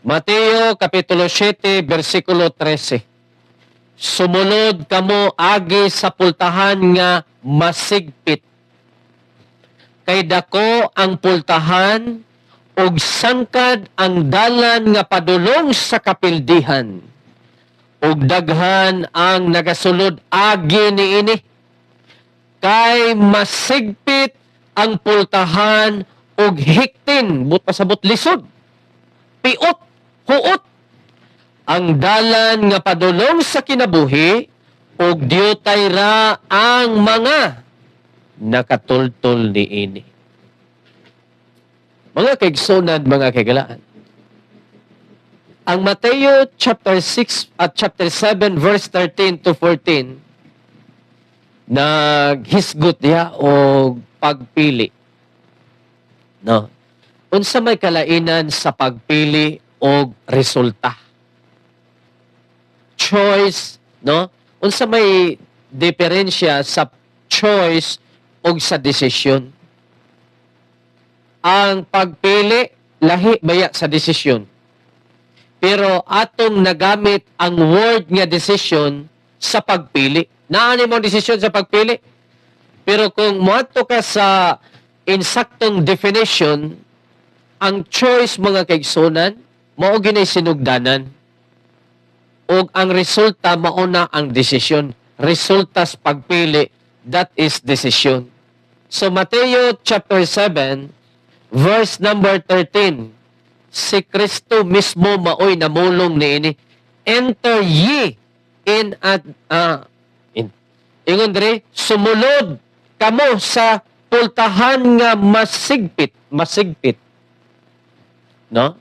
Mateo Kapitulo 7, versikulo 13. Sumunod kamo agi sa pultahan nga masigpit. Kay dako ang pultahan ug sangkad ang dalan nga padulong sa kapildihan. Ug daghan ang nagasulod agi niini. Kay masigpit ang pultahan ug hiktin, but pasabot lisod, piot, huot, ang dalan nga padulong sa kinabuhi ug diyutay ra ang mga nakatultol niini. Mga kaigsunan, mga kagalaan, ang Mateo chapter 6 at chapter 7 verse 13 to 14 naghisgot diha og pagpili. No. Unsa may kalainan sa pagpili og resulta? Choice, no? Unsa may diferensya sa choice og sa desisyon? Ang pagpili lahi baya sa desisyon. Pero atong nagamit ang word nga decision sa pagpili. Naani mo desisyon sa pagpili? Pero kung moadto ka sa insaktong definition, ang choice mga kaigsunan, mao ginay sinugdanan. O ang resulta, mauna ang desisyon. Resulta sa pagpili, that is decision. So Mateo chapter 7, verse number 13, si Kristo mismo maoy namulong niini. Enter ye in at ingon diri, sumulod kamo sa pultahan nga masigpit. No?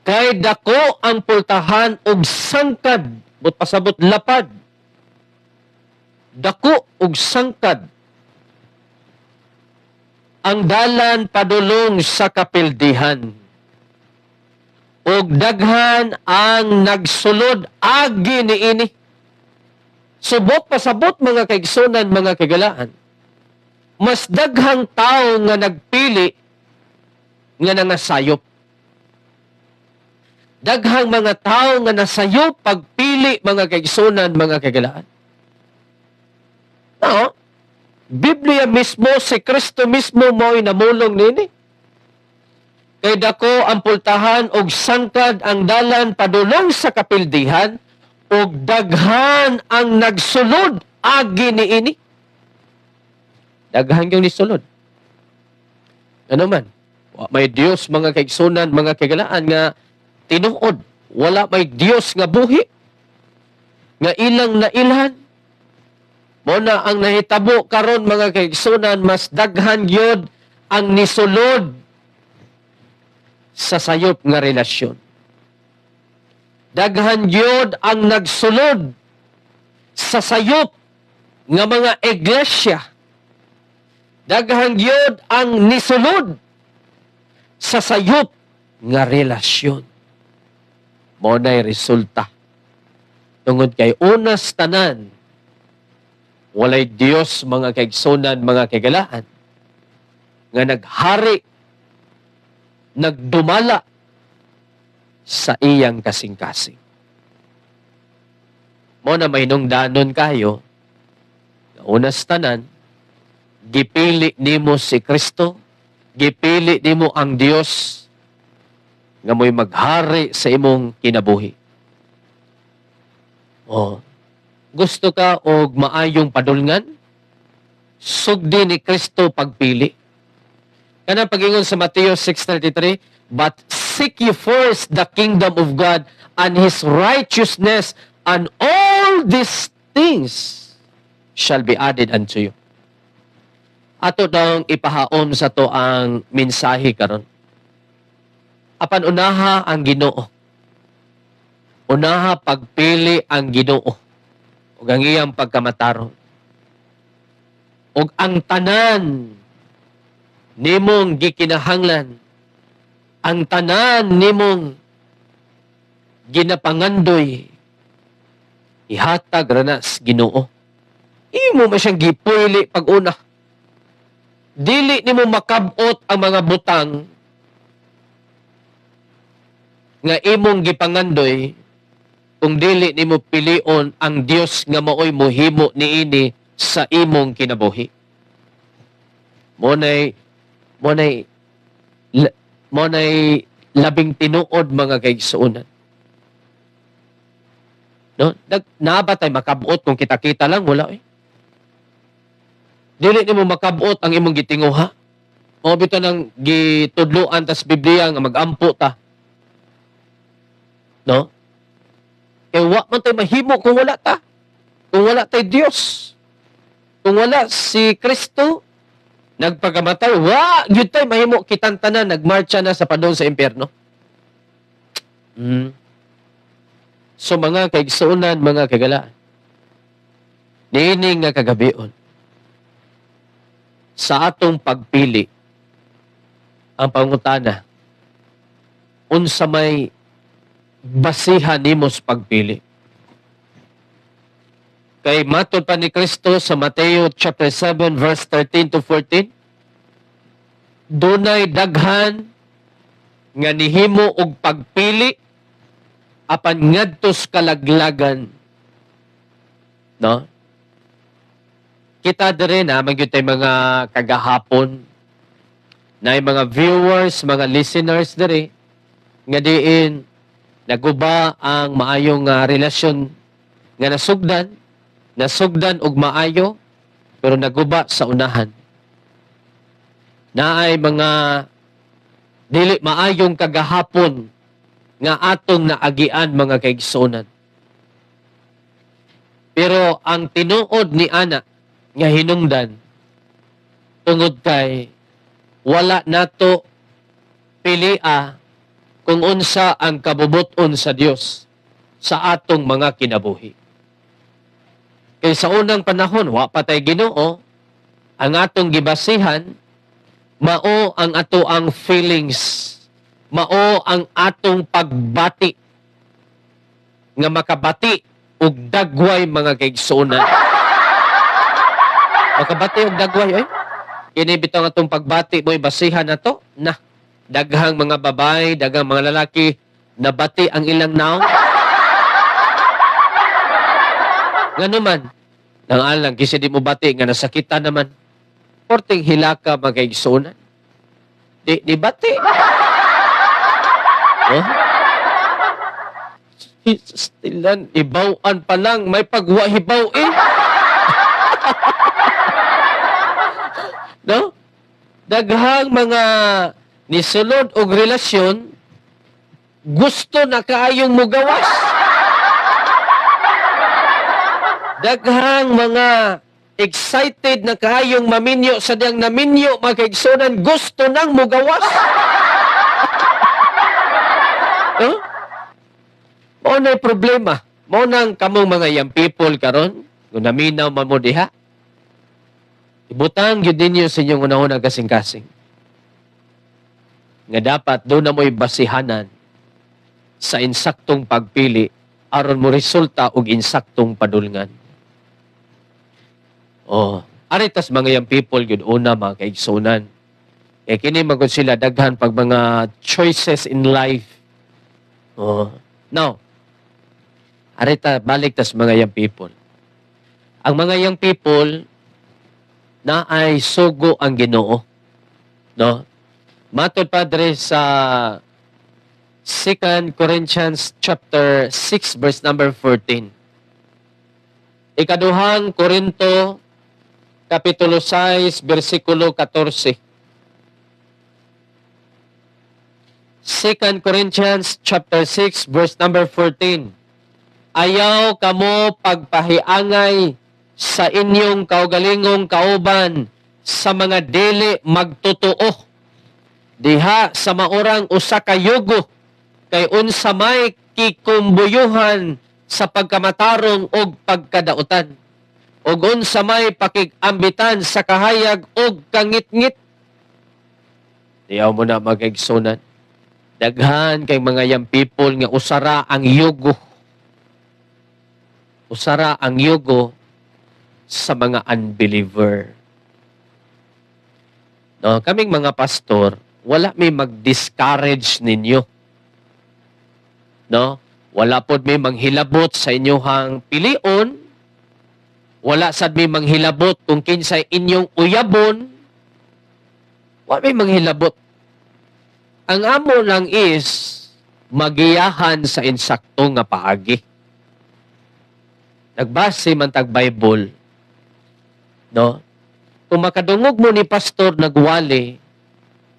Kay dako ang pultahan og sangkad, but pasabot lapad. Dako og sangkad ang dalan padulong sa kapildihan. Og daghan ang nagsulod agi niini. Subok pasabot mga kaigsunan, mga kagalaan. Mas daghang tao nga nagpili nga nangasayop. Daghang mga tao nga nasayop pagpili, mga kaigsunan, mga kagalaan. No? Biblia mismo, si Kristo mismo mo'y namulong nini. Kay dako ang pultahan og sangkad ang dalan padulong sa kapildihan og daghan ang nagsulod agi niini. Daghan yung nisulod. Ano man? May Dios, mga kaigsunan, mga kagalaan nga tinuod. Wala may Dios nga buhi. Nga ilang nailhan. Muna ang nahitabo karon, mga kaigsunan, mas daghan yun ang nisulod sa sayop nga relasyon. Daghan yun ang nagsulod sa sayop nga mga iglesia. Daghan yun ang nisulod sa sayop nga relasyon. Muna resulta. Tungod kay unas tanan, walay Dios, mga kaigsunan, mga kagalaan, nga naghari, nagdumala sa iyang kasing-kasing. Mo na may nungdanon kayo, unas tanan, gipili nimo si Kristo, gipili nimo ang Dios, nga mo'y maghari sa imong kinabuhi. Gusto ka og maayong padulngan? Sugdi ni Kristo pagpili. Kana pagingon sa Mateo 6:33, but seek ye first the kingdom of God and His righteousness, and all these things shall be added unto you. Ato daw ipahaom sa to ang mensahe karon. Apan unaha ang Ginoo. Unaha pagpili ang Ginoo ug ang iyang pagkamataron. Ug ang tanan nimong gikinahanglan, ang tanan nimong ginapangandoy, ihatag ranas Ginoo. Imo man siyang gipuli pag-una. Dili nimo makabot ang mga butang nga imong gipangandoy kung dili nimo pilion ang Dios nga maoy mohimo niini sa imong kinabuhi. Monay labing tinuod mga kaigsuonan. No? Nabatay makabuot kung kita-kita lang wala eh. Dili nimo makabuot ang imong gitinguha. O bito nang gitudloan tas Biblia nga magampo ta. No? Kaya wa man tayo mahimo kung wala ta. Kung wala tayo Diyos. Kung wala si Kristo, nagpagamatay, yun tayo mahimo kitang tanan, nagmarcha na sa padong sa impyerno. So mga kaigsuonan, mga kagalaan, niining nga kagabion, sa atong pagpili, ang pangutana, unsa may basihan nimos pagpili. Kay matod pa ni Kristo sa Mateo chapter 7 verse 13 to 14, dunay daghan nga nihimo og pagpili apan ngadtos kalaglagan. No? Kita dire na magyud tay mga kagahapon na mga viewers, mga listeners dire nga diin naguba ang maayong relasyon nga nasugdan og maayo pero naguba sa unahan. Naay mga dili maayong kagahapon nga atong naagian mga kaigsuonan. Pero ang tinuod ni ana nga hinungdan tungod kay wala nato pilia kung unsa ang kabubuton sa Dios sa atong mga kinabuhi. Kaya sa unang panahon, wa patay Ginoo, ang atong gibasihan, mao ang ato ang feelings, mao ang atong pagbati, nga makabati og dagway mga kaigsuonan. Makabati og dagway, kini bitaw atong pagbati mo'y basihan nato na daghang mga babae, daghang mga lalaki nabati ang ilang naong. Ngano man, nang alang, kasi di mo bati, nga nasakitan naman. Porting hilaka, mga kaigsuonan. Di bati. Oh? Stilan, ibawan pa lang, may pagwahibaw eh. No? Daghang mga nisulod og relasyon, gusto na kaayong mugawas. Daghang mga excited na kaayong maminyo sa diyang naminyo, mga kaigsuonan, gusto nang mugawas. No? Mao na'y problema. Mao nang kamong mga young people karon, kung naminaw man mo diha, ibutang yun ninyo sa inyong unahunang kasing-kasing. Nga dapat doon na mo'y basihanan sa insaktong pagpili aron mo resulta og insaktong padulngan. Aritas mga young people yun una mga kaigsuonan. Kini magod sila daghan pag mga choices in life. Now, arita balik tas mga young people. Ang mga young people na ay sugo ang Ginoo. No? Matod Padre sa 2 Corinthians chapter 6 verse number 14. Ikaduhang Korinto kapitulo 6 bersikulo 14. 2 Corinthians chapter 6 verse number 14. Ayaw kamo pagpahiangay sa inyong kaugalingong kauban sa mga dili magtotoo. Diha sa maurang usa ka yugo kay unsa may kikumbuyuhan sa pagkamatarong og pagkadautan. Og unsa may pakig-ambitan sa kahayag og kangit-ngit. Diyaw mo na mag-igsunan. Daghan kay mga young people nga usara ang yugo. Usara ang yugo sa mga unbeliever. No, kaming mga pastor, wala may mag-discourage ninyo. no? Wala pod may manghilabot sa inyohang pilion, wala sad may manghilabot kung kinsay inyong uyabon, wala may manghilabot. Ang amo lang is magiyahan sa insakto nga paagi. Nagbase man tag Bible, no? Kung makadungog mo ni pastor nagwali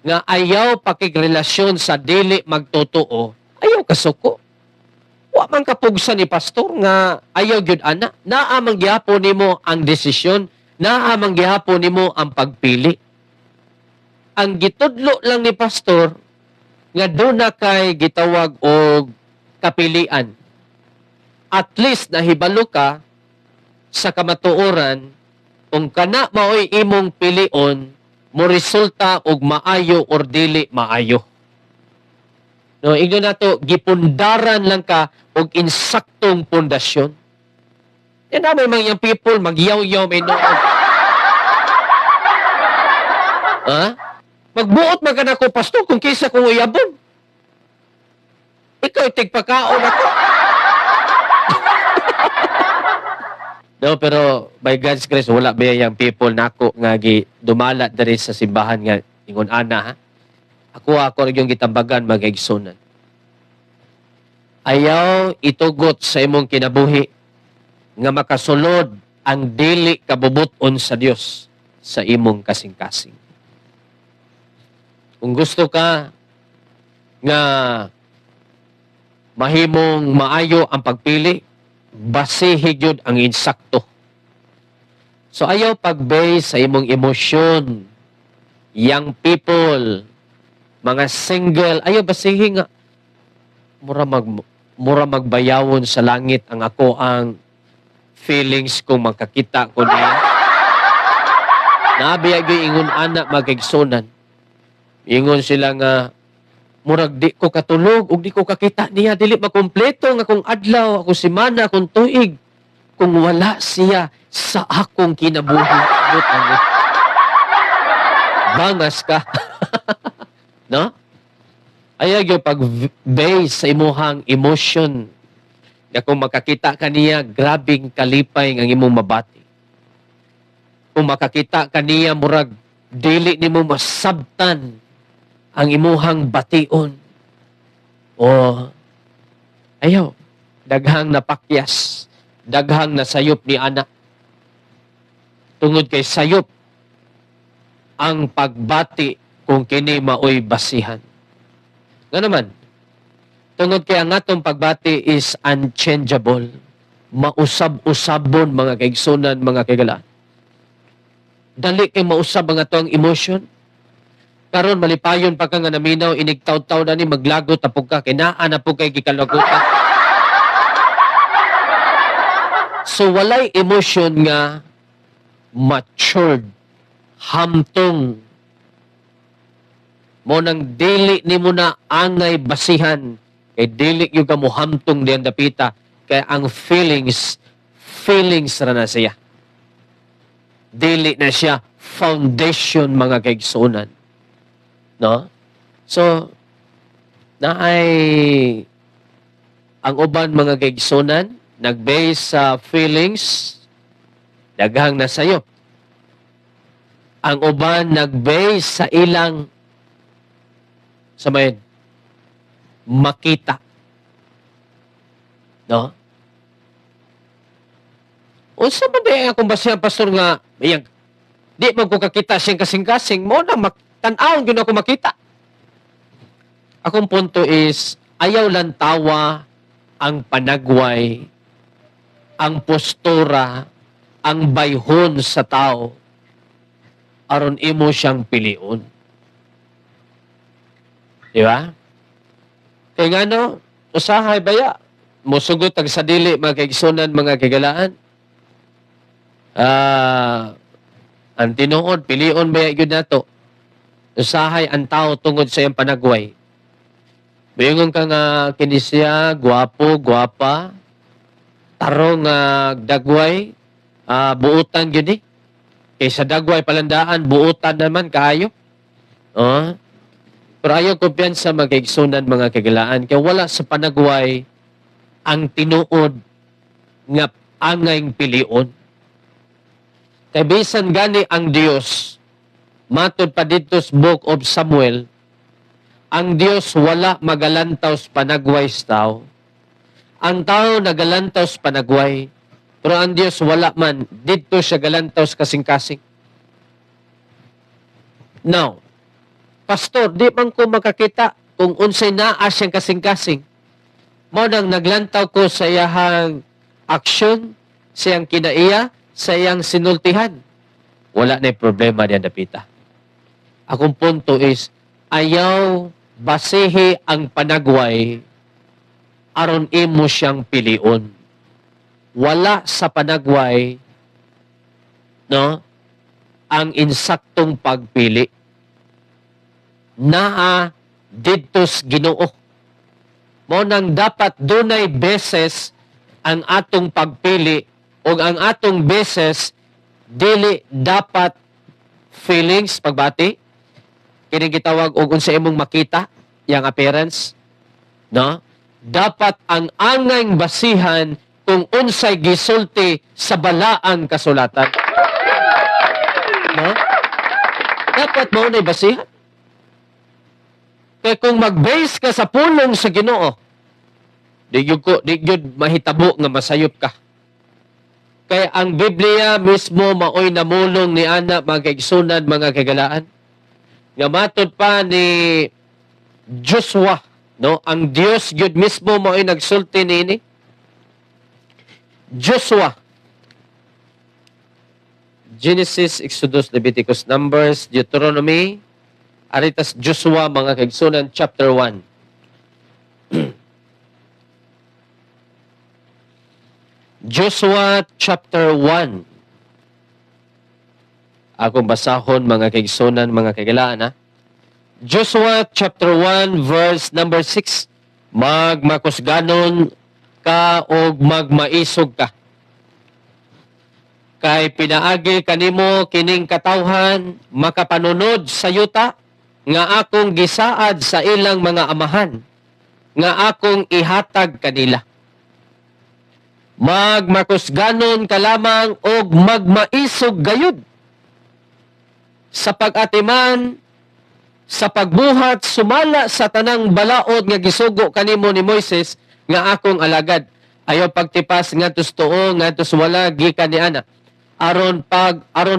nga ayaw pakigrelasyon sa dili magtotoo, ayaw kasuko. Wa man kapugsa ni pastor nga ayaw gyud ana. Naa man gihapon nimo ang desisyon, naa man gihapon nimo ang pagpili. Ang gitudlo lang ni pastor nga doon na kay gitawag og kapilian. At least nahibalo ka sa kamatuoran kung kana maoy imong pilion mo resulta og maayo or dili maayo. No, igno nato gipundaran lang ka og insaktong pundasyon. Yan na may mga people magyaw-yaw may noon. Ha? Magbuot man ka na ko, pastor, kung kaysa kong uyabon. Ikaw, tigpakaon ako. No, pero by God's grace, wala ba yung people na ako nga dumala diri sa simbahan nga ingon ana, ha? Ako yung gitambagan mag-igsunan. Ayaw itugot sa imong kinabuhi nga makasulod ang dili kabubuton sa Dios sa imong kasing-kasing. Kung gusto ka nga mahimong maayo ang pagpili, basihig yun ang insakto. So ayaw pag-base sa imong emosyon, young people, mga single, ayaw basihin nga, mura magbayawon sa langit ang ako ang feelings kung makakita ko niya. Nabiya yung ingon anak magigsunan. Ingon sila nga, murag di ko katulog, ug di ko kakita niya, dili makompleto nga kung adlaw, ako simana, akong tuig, kung wala siya sa akong kinabuhi. Bangas ka. No? Ayaw yung pag-base sa imuhang emotion na kung makakita ka niya, grabing kalipay ang imong mabati. Kung makakita ka niya, murag, dili ni mo masabtan ang imuhang bation. O, ayaw, daghang napakyas, daghang nasayop ni anak. Tungod kay sayop, ang pagbati kung kini maoy basihan. Nga naman, tungod kay ang atong pagbati is unchangeable. Mausab-usabon mga kaigsunan, mga kaigalaan. Dali kay mausab ang atong emotion. Karon malipayon pa ka nga naminaw, inigtaw-taw na ni maglagot tapog ka, kinaan na po kay gikalagutan. So walay emotion nga matured, hamtong, mo nang dili ni mo na angay basihan, kay dili yung ka mo hamtong diyan dapita, kay ang feelings ra na siya. Dili na siya foundation mga kaigsunan. No? So, naay ang uban mga kaigsunan, nag-base sa feelings, daghang na sayo. Ang uban nag-base sa ilang samayin, makita. No? Unsa man di akong basihan, pastor, nga, mayang, di man ko kakita siyang kasing-kasing, mo na tan-awon yun ako makita. Akong punto is, ayaw lang tawa ang panagway, ang postura, ang bayhon sa tao, aron imo siyang piliun. Di ba? Kaya nga no, usahay baya, musugot ang sadili mga kaigsunan, mga kagalaan. Ang tinuod, piliun baya yun na to. Usahay ang tao tungod sa iyang panagway. Bayungon ka nga kinisya, gwapo, gwapa, tarong dagway, buutan yun eh. Kaysa dagway palandaan, buutan naman kaayo. Pero ayaw kumpiyansa magkaigsunan mga kagalaan. Kaya wala sa panagway ang tinuod nga angayng pilion. Kaya bisan gani ang Dios, matod pa dito sa Book of Samuel, ang Dios wala magalantaw sa panagway sa tao. Ang tao nagalantaw sa panagway, pero ang Dios wala man, dito siya galantaw sa kasing-kasing. Now, Pastor, di man ko makakita kung unsay naa siyang kasing-kasing. Mao nang naglantaw ko sa iyahang aksyon, sa iyang kinaiya, sa iyang sinultihan. Wala na problema diyan dapita. Akong punto is, ayaw basihi ang panagway aron imo siyang pilion. Wala sa panagway no ang insaktong pagpili. Naa didtos Ginoo. Mo nang dapat dunay beses ang atong pagpili o ang atong beses dili dapat feelings pagbati kini gitawag og unsa imong makita yang appearance no dapat ang angayng basihan kung unsay gisulti sa balaang kasulatan no dapat mo na basihan. Kaya kung mag-base ka sa pulong sa Ginoo, di gyud mahitabo nga masayop ka. Kaya ang Biblia mismo maoy namulong ni ana magkaigsunan mga kagalaan. Nga matod pa ni Joshua, no? Ang Dios gyud mismo maoy nagsulti niini. Joshua, Genesis, Exodus, Leviticus, Numbers, Deuteronomy, aritas Joshua mga kaigsunan chapter 1. Joshua chapter 1. Akong basahon mga kaigsunan mga kagalaan ha. Joshua chapter 1 verse number 6. Magmakusganon ka o magmaisog ka. Kay pinaagi kanimo kining katawhan makapanunod sa yuta nga akong gisaad sa ilang mga amahan, nga akong ihatag kanila. Magmakusganon ka lamang o magmaisog gayud. Sa pag-atiman, sa pagbuhat, sumala sa tanang balaod nga gisugo kanimo ni Moises, nga akong alagad. Ayaw pagtipas nga tustuo, nga tuswala, gikan ni ana. Aron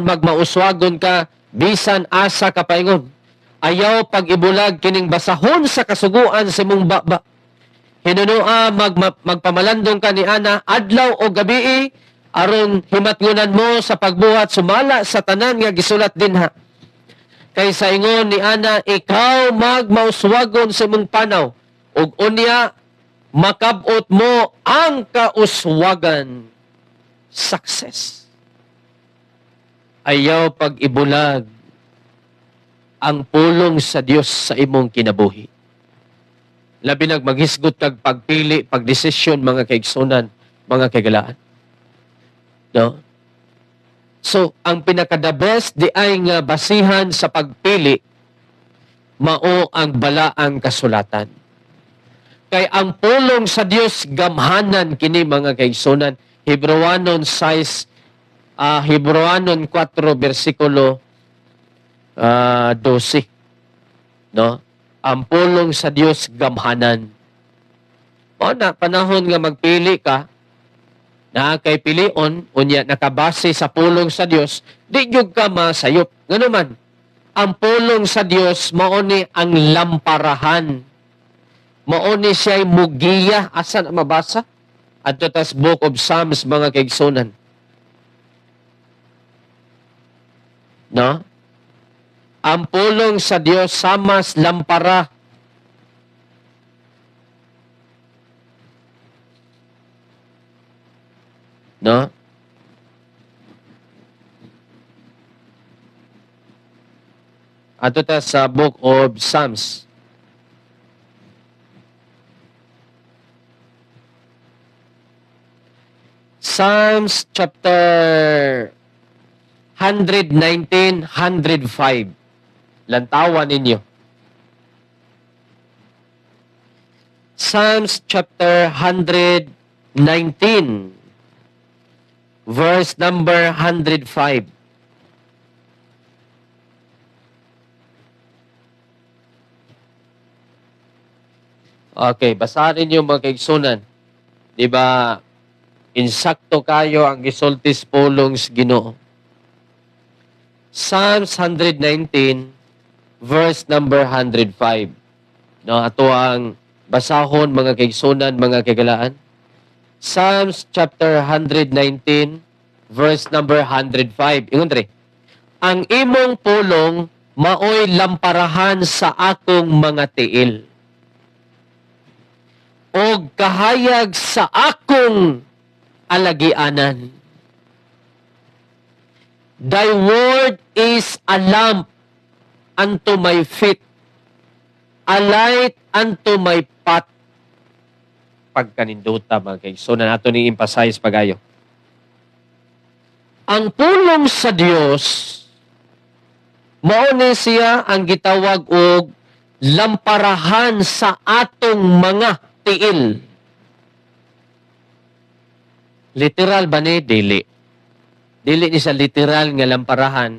magmauswagon ka, bisan asa ka paingon. Ayaw pag-ibulag kining basahon sa kasuguan sa imong baba. Hinunua magpamalandong ka ni ana adlaw o gabi aron himatngunan mo sa pagbuhat sumala sa tanan nga gisulat dinha. Kay sa ingon ni ana ikaw magmauswagon sa imong panaw ug unya makabot mo ang kauswagan. Success. Ayaw pag-ibulag ang pulong sa Dios sa imong kinabuhi. Labi nag maghisgot kag pagpili, pagdesisyon mga kaigsunan, mga kagalaan. No? So, ang pinaka-the best di ay nga basihan sa pagpili mao ang balaang kasulatan. Kay ang pulong sa Dios gamhanan kini mga kaigsunan. Hebrewanon 6 Hebrewanon 4 bersikulo 12. No? Ang pulong sa Dios gamhanan. O na panahon nga magpili ka na kay pilion unya nakabase sa pulong sa Dios, di gyud ka masayop. Ngano man, ang pulong sa Dios mao ni ang lamparahan. Mao ni siya mugiya asa na mabasa adto tas Book of Psalms mga kaigsunan. No? Ang pulong sa Dios samas lampara. No? Ato ta sa Book of Psalms. Psalms chapter 119, 105. Lantawan ninyo. Psalms chapter 119, verse number 105. Okay, basahin niyo mga kaigsunan. Di ba, insakto kayo ang gisultis pulong sa Ginoo. Psalms 119, verse number 105. No, ato ang basahon mga kaigsunan, mga kagalaan. Psalms chapter 119, verse number 105. Ingon dre. Ang imong pulong maoy lamparahan sa akong mga tiil. O kahayag sa akong alagianan. Thy word is a lamp unto my feet, a light unto my path. Pagkaninduta mga kaigsunan, nato ni emphasize pagayo. Ang pulong sa Dios, mao ni siya ang gitawag og lamparahan sa atong mga tiil. Literal ba ni? Dili. Dili ni sa literal nga lamparahan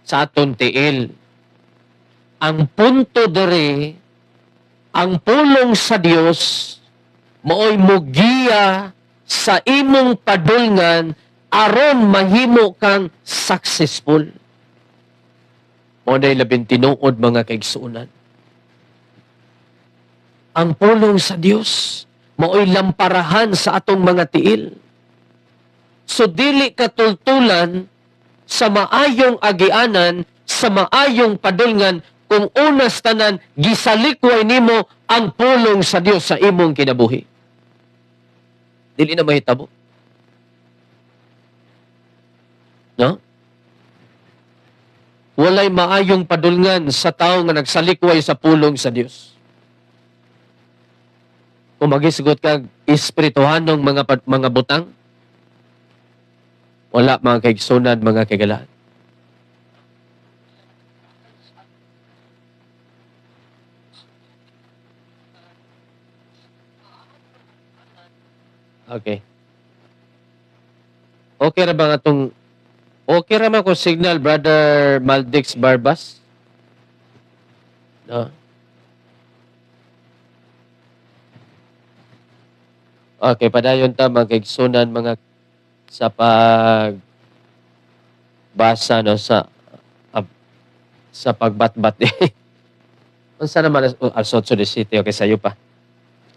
sa atong tiil. Ang punto dere, ang pulong sa Dios maoy mogiya sa imong padulngan aron mahimo kang successful. Mo na labing tinuod mga kaigsunan. Ang pulong sa Dios maoy lamparahan sa atong mga tiil. So dili katultulan sa maayong agianan, sa maayong padulngan, kung unas tanan gisalikway nimo ang pulong sa Dios sa imong kinabuhi. Dili na mahitabo. No? Walay maayong padulngan sa tao nga nagsalikway sa pulong sa Dios. Kung magisugot kag espirituhanong mga butang, wala mga kaigsunan, mga kagalaan. Okay. Okay ra ba nga itong okay ra man kung signal, Brother Maldix Barbas? No? Okay, padayon ta mga kaigsunan, mga sa pagbasa no sa pagbatbat unsa naman asot sa city okay sayo pa.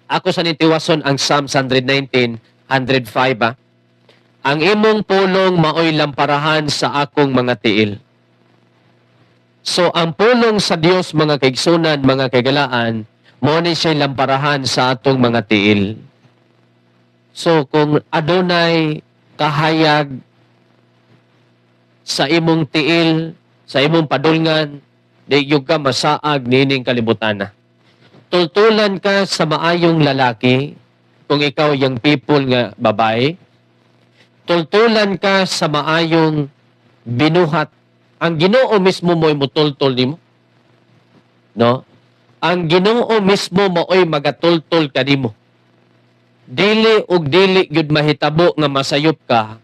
Ako sa nitiwason ang Psalms 119, 105 Ang imong pulong maoy lamparahan sa akong mga tiil. So ang pulong sa Dios mga kaigsunan, mga kagalaan, mao ni siya lamparahan sa atong mga tiil. So kung adunay kahayag sa imong tiil, sa imong padulngan, di yung ka masaag nining kalibutan na. Tultulan ka sa maayong lalaki, kung ikaw yung people nga babae, tultulan ka sa maayong binuhat. Ang Ginoo mismo mo'y mutultol nimo. No? Ang Ginoo mismo mo'y magatultol ka nimo. Dili ug dili gyud mahitabo nga masayop ka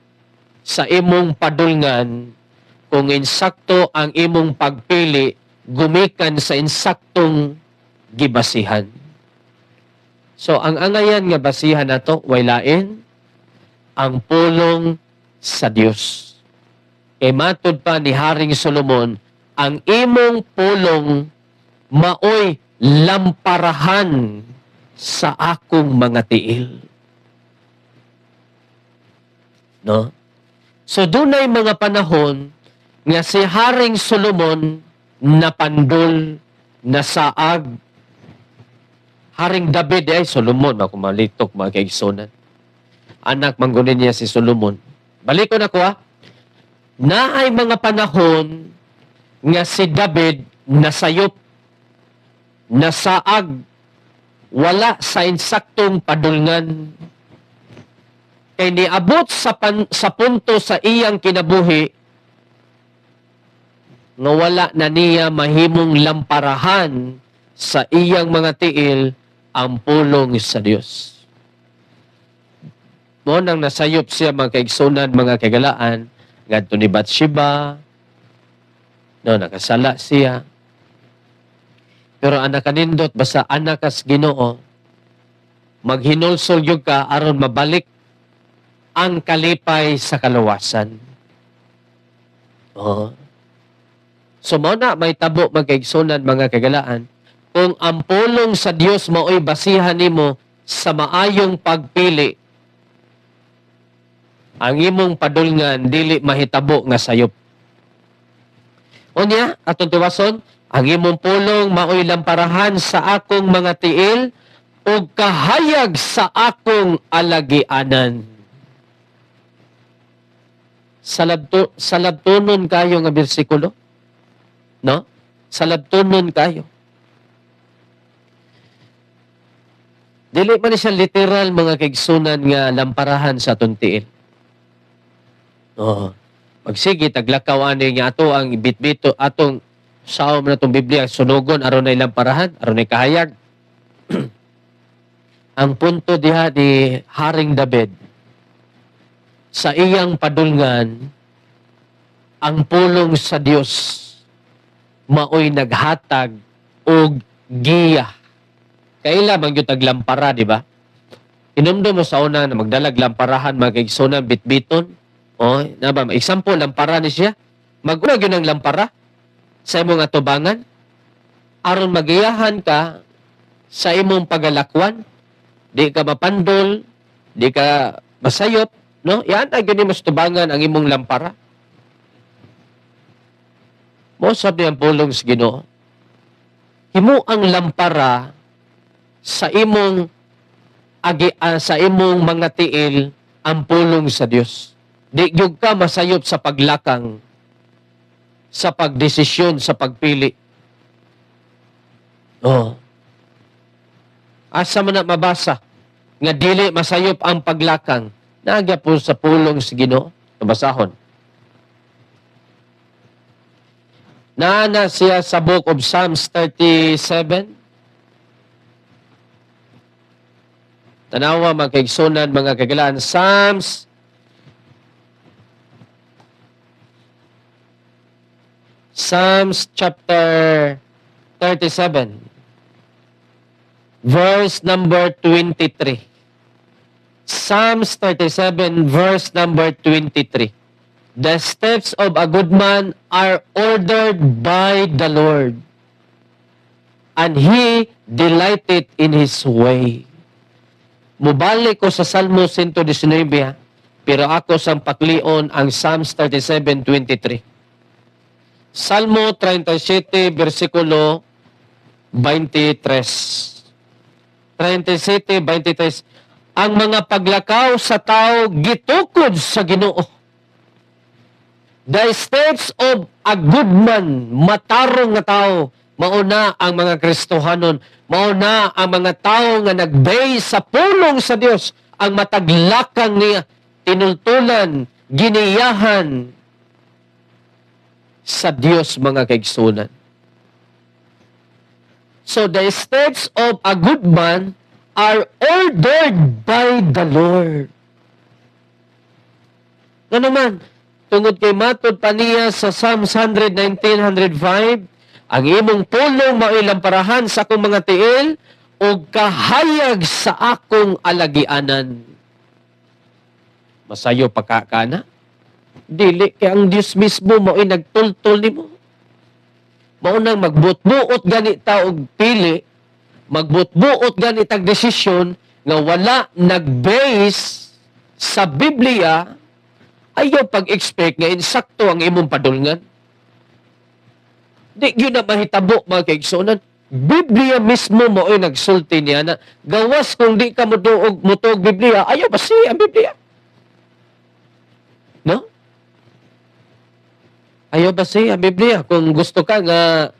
sa imong padulngan kung insakto ang imong pagpili gumikan sa insaktong gibasihan. So ang angayan nga basihan nato way lain ang pulong sa Dios. Kay matud pa ni Haring Solomon, ang imong pulong maoy lamparahan sa akong mga tiil. No? So dunay mga panahon nga si Haring Solomon napandol, nasaag. Haring David ay Solomon, ako malitok mga kaigsunan. Anak manggunin niya si Solomon. Balik ko na ko na ay mga panahon nga si David nasayop, nasaag, wala sa insaktong padulngan. Kay niabot sa punto sa iyang kinabuhi nga wala na niya mahimong lamparahan sa iyang mga tiil ang pulong sa Dios. Mo nang nasayop siya mga kaigsunan, mga kagalaan, ngadto ni Bathsheba, no, nakasala siya. Pero anak kanindot, basta anak kas Ginoo, maghinulsol yun ka aron mabalik ang kalipay sa kaluwasan. Oh. So mo na may tabo magkaigsunan mga kagalaan, kung ang pulong sa Dios mao'y basihan nimo sa maayong pagpili, ang imong padulngan dili mahitabo nga sayop. Unya, atong tiwason, ang imong pulong mao'y lamparahan sa akong mga tiil o kahayag sa akong alagianan. Salabtunon kayo nga bersikulo. No? Salabtunon kayo. Dili man siya literal mga kaigsunan nga lamparahan sa atong tiil. Oh. Magsige taglakaw ani nga ato ang bitbito atong saom na tong Biblia sunugon aron ay lamparahan, aron ay kahayag. Ang punto diha ni Haring David sa iyang padulngan, ang pulong sa Dios maoy naghatag og giya. Kaila man gyud taglampara, di ba? Inumdum mo sa una na magdalag lamparahan mga kaigsunan bitbiton. Oh, naba, example, lampara ni siya. Mag-una yun ang lampara sa imong atubangan aron magiyahan ka sa imong pagalakwan. Di ka mapandol, di ka masayop, no? Yan ay gani mas tubangan ang imong lampara. Mo sabi ang pulong sa Ginoo. Himo ang lampara sa imong sa imong mga tiil ang pulong sa Dios. Di gyud ka masayop sa paglakang, sa pagdesisyon, sa pagpili. Oh. Asa man na mabasa nga dili masayop ang paglakang, nagya po sa pulong sa Ginoo. Nabasahon. Naana siya sa book of Psalms 37. Tanawa mga kaigsunan, mga kagalaan. Psalms chapter 37, verse number 23. Psalms 37, verse number 23. The steps of a good man are ordered by the Lord, and He delighteth in His way. Mubalik ko sa Salmo 119, pero ako sang paklion ang Psalms 37, 23. Salmo 37, versikulo 23. 37, 23. Ang mga paglakaw sa tao gitukod sa Ginoo. The steps of a good man, matarong nga tao, mauna ang mga Kristohanon, mauna ang mga tao nga nag-base sa pulong sa Dios, ang mataglakang niya, tinultulan, giniyahan, sa Dios mga kaigsunan. So the steps of a good man are ordered by the Lord. Nga naman, tungod kay matod pa niya sa Psalms 119, 105, ang imong pulong mailamparahan sa akong mga tiil o kahayag sa akong alagianan. Masayo pa ka na? Dili, kaya ang Diyos mismo mo ay nagtultol ni mo. Maunang magbut-buot ganit taog pili, magbut-buot ganit ang desisyon nga wala nag-base sa Biblia, ayaw pag-expect nga insakto ang imong padulngan. Di yun na mahitabo mga kaigsunan. Biblia mismo mo ay nagsulti niya na gawas kung di ka mutuog Biblia, ayaw ba siya ang Biblia? No? Ayaw ba siya ang Biblia kung gusto ka nga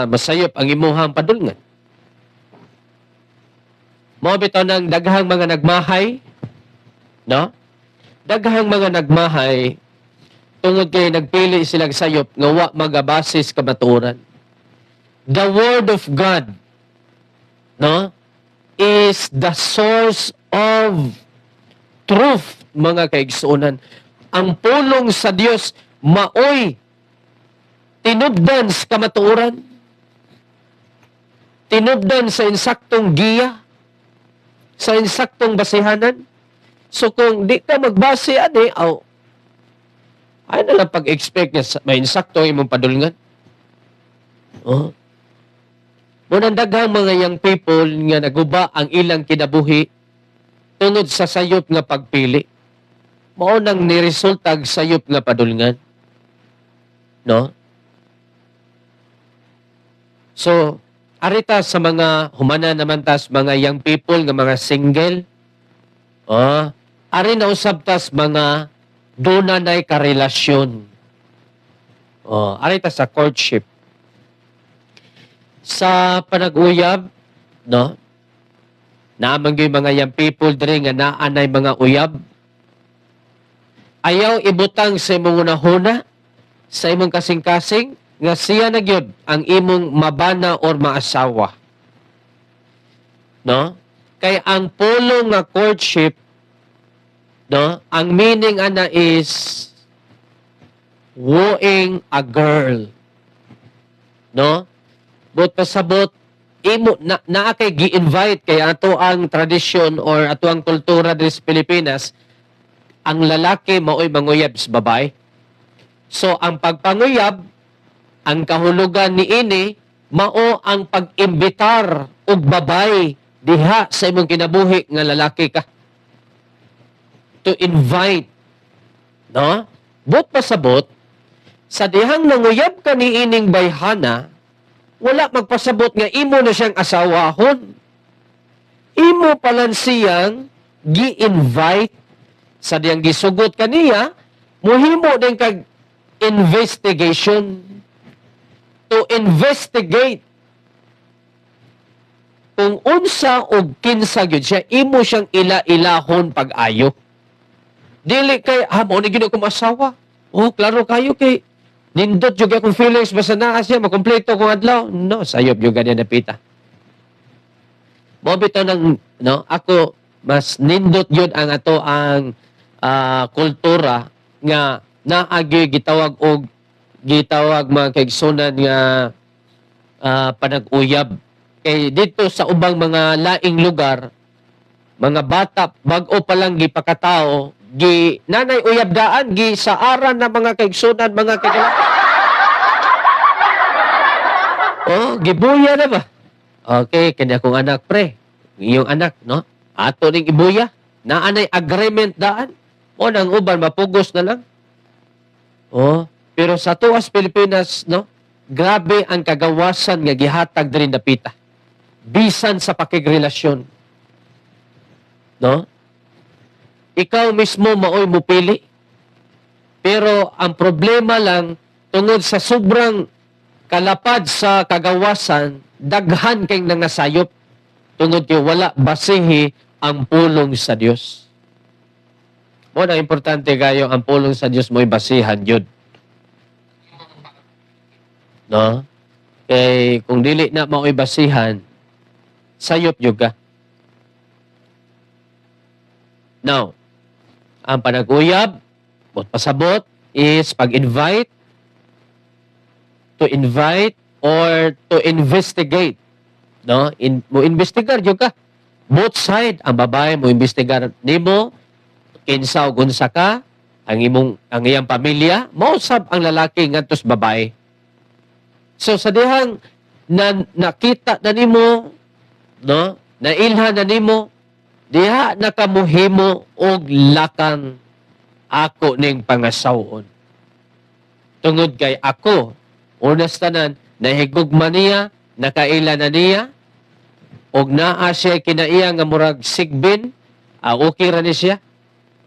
masayop ang imuhang padulngan? Mo bitaw ng daghang mga nagmahay, no? Daghang mga nagmahay tungod kay nagpili silang sayop nga wa magabasis kamatuoran. The Word of God no, is the source of truth, mga kaigsuonan. Ang pulong sa Dios maoy tinubdan sa kamatuoran, tinubdan sa insaktong giya, sa insaktong basihanan. So kung di ka magbase ani, ay na lang pag-expect niya may insakto imong padulngan. Oh. Munang daghang mga young people nga naguba ang ilang kinabuhi tungod sa sayop nga pagpili. Mao nang niresultag sayop nga padulngan. No? So, arita sa mga humana naman tas mga young people nga mga single. Ari na usab tas mga dunay karelasyon. Arita sa courtship. Sa panag-uyab, no? Naamang yung mga young people diri nga naanay mga uyab. Ayaw ibutang sa imong unahuna, sa imong kasing-kasing, nga siya na gyud ang imong mabana or maasawa. No? Kay ang pulong nga courtship, no? Ang meaning ana is wooing a girl. No? But pasabot, imo na kay gi-invite kay ato ang tradisyon or ato ang kultura diri sa Pilipinas, ang lalaki maoy manguyab sa babae. So ang pagpanguyab, ang kahulugan ni ini mao ang pag-imbitar og babae diha sa imong kinabuhi nga lalaki ka. To invite, no? But pasabot, sa dihang nanguyab ka ni ining bayhana, wala magpasabot nga imo na siyang asawahon. Imo palan siyang gi-invite sa diyang gisugot kaniya, muhimo din kag investigation. To investigate kung unsa og kinsa gyud siya, imo siyang ila-ilahon pag-ayo. Dili kay mao ni gyud akong asawa. Klaro kayo kay nindot yung akong feelings, basta naa siya, makompleto kong adlaw. No, sayop yung ganyan napita. Mobito ng, no, ako, mas nindot yun ang ato ang kultura nga naagi gitawag og gitawag mga kaigsunan nga panag-uyab. Kay dito sa ubang mga laing lugar, mga bata, bag-o pa lang gipakatao, nanay uyab daan, gisaaran na mga kaigsunan, mga kaigsunan. Gibuya na ba? Okay, kanya kong anak, pre. Iyong anak, no? Ato ning ibuya. Naanay agreement daan. Nang uban, mapugos na lang. Pero sa tuwas Pilipinas, no? Grabe ang kagawasan nga gihatag diri napita. Bisan sa pakigrelasyon. No? Ikaw mismo maoy mupili. Pero ang problema lang, tungod sa sobrang kalapad sa kagawasan, daghan kay nangasayop. Tungod kay wala basihi ang pulong sa Dios. Mo na importante kayo ang pulong sa Dios mo'y basihan yun. No? Kay kung dili na mao'y basihan, sayop juga. Now, ang panag-uyab, pasabot, is pag-invite, to invite, or to investigate. No? Mo investigar juga. Both side, ang babae mo investigar nimo, kinsa o gunsa ka, ang iyang pamilya, mausab ang lalaki ngadtos babae. So sa dihang nakita na nimo, no? Nailhan na nimo, diha nakamuhimo og lakang ako ning pangasawon. Tungod kay ako, unas tanan, nahigugma niya, nakaila na niya, og naa siya kinaiya nga murag sigbin, okay ra ni siya.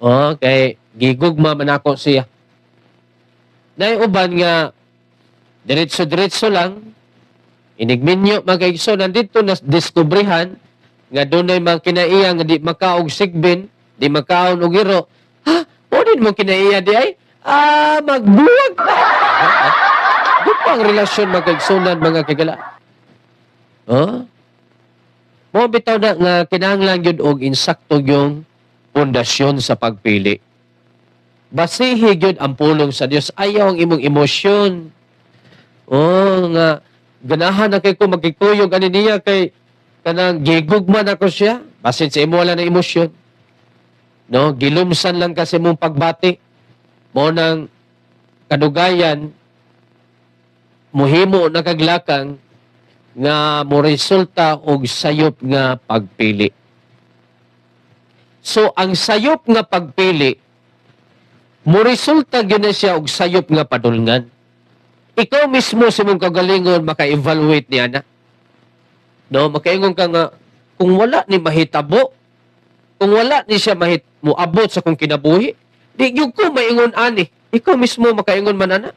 Okay, gigugma man ako siya. Naiuban nga, diretso-diretso lang, inigminyo magkaigso, nandito na diskubrihan, nga doon ay mga kinaiya nga di makaog sigbin, di makaon og iro. O din mo kinaiya di ay? Magbuwag na. Di pa ang relasyon magkaigsunan mga kagala. Mo bitaw na nga kinahanglan gyud og insakto yung pundasyon sa pagpili. Basihi gyud ang pulong sa Dios. Ayaw ang imong emosyon. Oh, nga ganahan na kay ko magkikuyog ani niya kay kanang gigugman ako siya. Basin sa imo wala na emosyon. No, gilumsan lang kasi mong pagbati. Mo nang kadugayan muhimo na kaglakang nga mo resulta og sayop nga pagpili. So ang sayop nga pagpili mo resulta gyud na siya og sayop nga padulngan. Ikaw mismo sa imong kagalingon maka-evaluate niya na. No, makaingon ka nga kung wala ni mahitabo, kung wala ni siya moabot sa kung kinabuhi, di gyud ko maingon ani. Ikaw mismo makaingon man ana.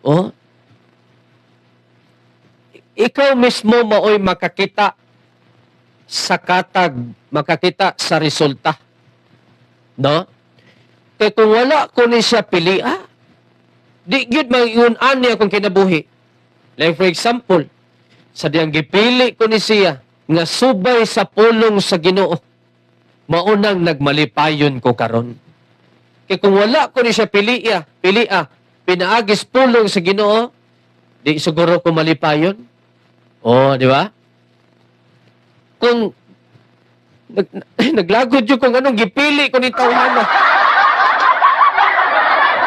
Oh, ikaw mismo maoy makakita sa katag, makakita sa resulta. No? Kaya kung wala ko ni siya pilia, di gyud mag-ingon ani akong kinabuhi. Like for example, sa diyang gipili ko ni siya, nga subay sa pulong sa Ginoo, maunang nagmalipayon ko karon. Kaya kung wala ko ni siya pilia, pinaagis pulong sa Ginoo, di siguro ko malipayon. Oh, di ba? Kung naglagod yung kung anong gipili ko ni tawhana.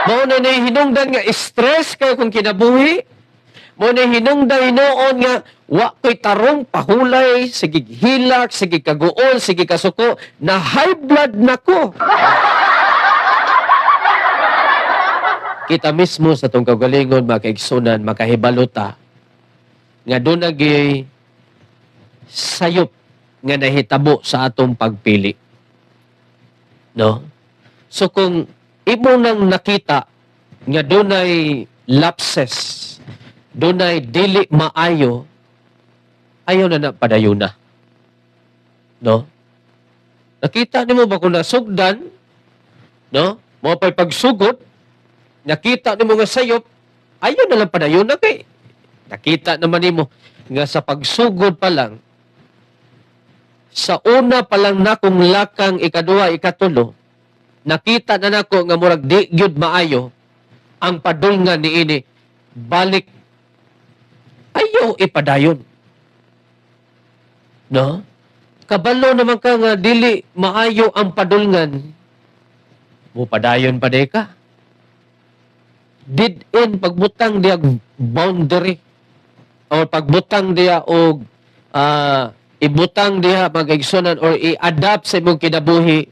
Mao na hinungdan nga stress kayo kung kinabuhi. Mao na hinungdan hinoon nga wa ko'y tarong pahulay, sige hilak, sige kaguol, sige kasuko, na high blood na ko. Kita mismo sa tong kagalingon, makaigsunan, makahibaluta, nga doon naging sayop nga nahitabo sa atong pagpili. No? So kung imo nang nakita nga doon ay lapses, doon ay dili maayo, ayaw na padayon na. No? Nakita nimo ba kung nasugdan, no? Mo pa'y pagsugod, nakita nimo nga sayop, ayaw na lang padayon na kay nakita naman nimo nga sa pagsugod pa lang, sa una pa lang na kung lakang ikaduha, ikatulo, nakita na nako nga murag di gyud maayo ang padulngan niini, balik ayaw ipadayon. No? Kabalo naman ka nga dili maayo ang padulngan, mo padayon pa ka. Did in pagbutang diya boundary o pagbutang diya o ibutang diya mag-igsunan or i-adapt sa imong kinabuhi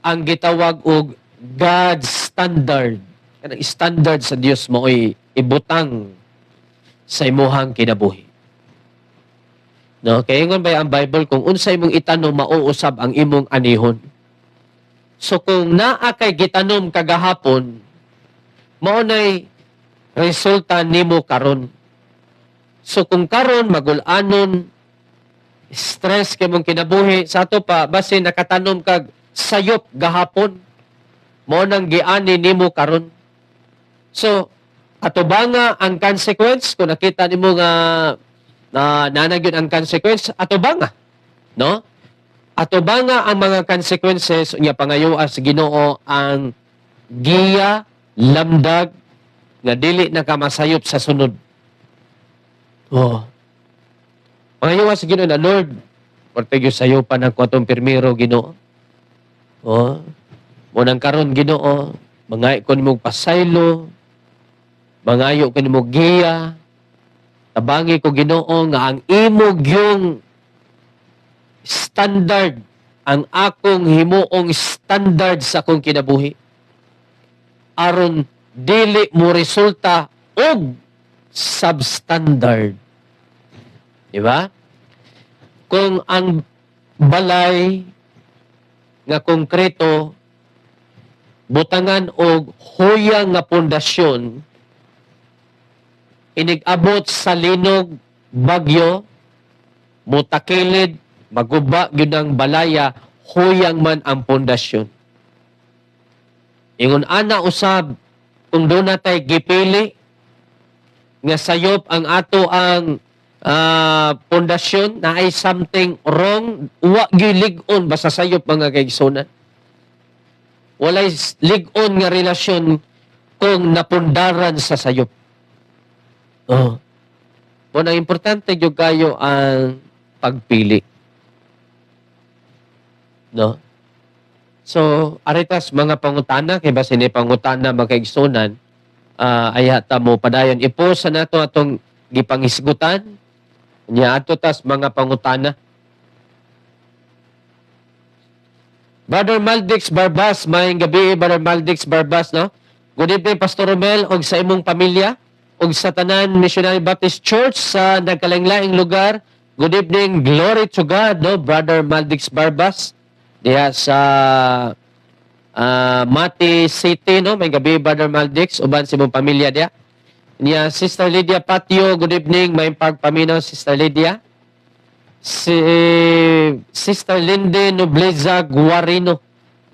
ang gitawag og God's standard. Kanang standard sa Dios mo ay ibutang sa imuhang kinabuhi. No, kaya ngon ba ang Bible kung unsay imong itanom mauusab ang imong anihon. So kung naa kay gitanom kagahapon, mao nay resulta nimo karon. So kung karon magul-anon stress kay mong kinabuhi sa ato pa base nakatanom kag sayop gahapon, mao nang giani nimo karon. So ato ba nga ang consequence kung nakita nimo nga nanagyon ang consequence, ato ba nga, no? Ato ba nga ang mga consequences nga pangayoa sa Ginoo ang giya lamdag nga dili nakamasayop sa sunod. Oh. Pangayowa sa Ginoo na Lord, portegyo sayo pa ng kwatong pirmiro Ginoo. Oh. Munang karon Ginoo, mangay ko nimo pasaylo, mangayo ko nimo giya, tabangi ko Ginoo nga ang imo gyung standard, ang akong himuong standard sa akong kinabuhi, aron dili mo resulta og substandard. Diba? Kung ang balay nga konkreto butangan og huyang nga pundasyon, inigabot sa linog, bagyo, mutakilid, maguba gyud ang balaya, huyang man ang pundasyon. Ingon ana usab, kung doon natay gipili, nga sayop ang ato ang pundasyon na ay something wrong, wa gilig-on ba sa sayop mga kaigsunan? Walay lig-on nga relasyon kung napundaran sa sayop. Oh. Kung ang importante yung kayo ang pagpili. No? So, aritas mga pangutana, kay ba sini pangutana makaigsunan, ay hata mo padayon. Iposa na ito atong gipangisgutan, niya ato tas mga pangutana. Brother Maldix Barbas, maayong gabi, Brother Maldix Barbas, no? Good evening, Pastor Romel, og sa imong pamilya, og sa Tanan Missionary Baptist Church sa nagkalaing-laing lugar. Good evening, glory to God, no? Brother Maldix Barbas, diya sa Mati City, no? May gabi, Brother Maldix, uban sa imong pamilya diya. Niya, Sister Lydia Patio, good evening, may pagpaminaw, Sister Lydia. Si Sister Linda Nobleza Guarino.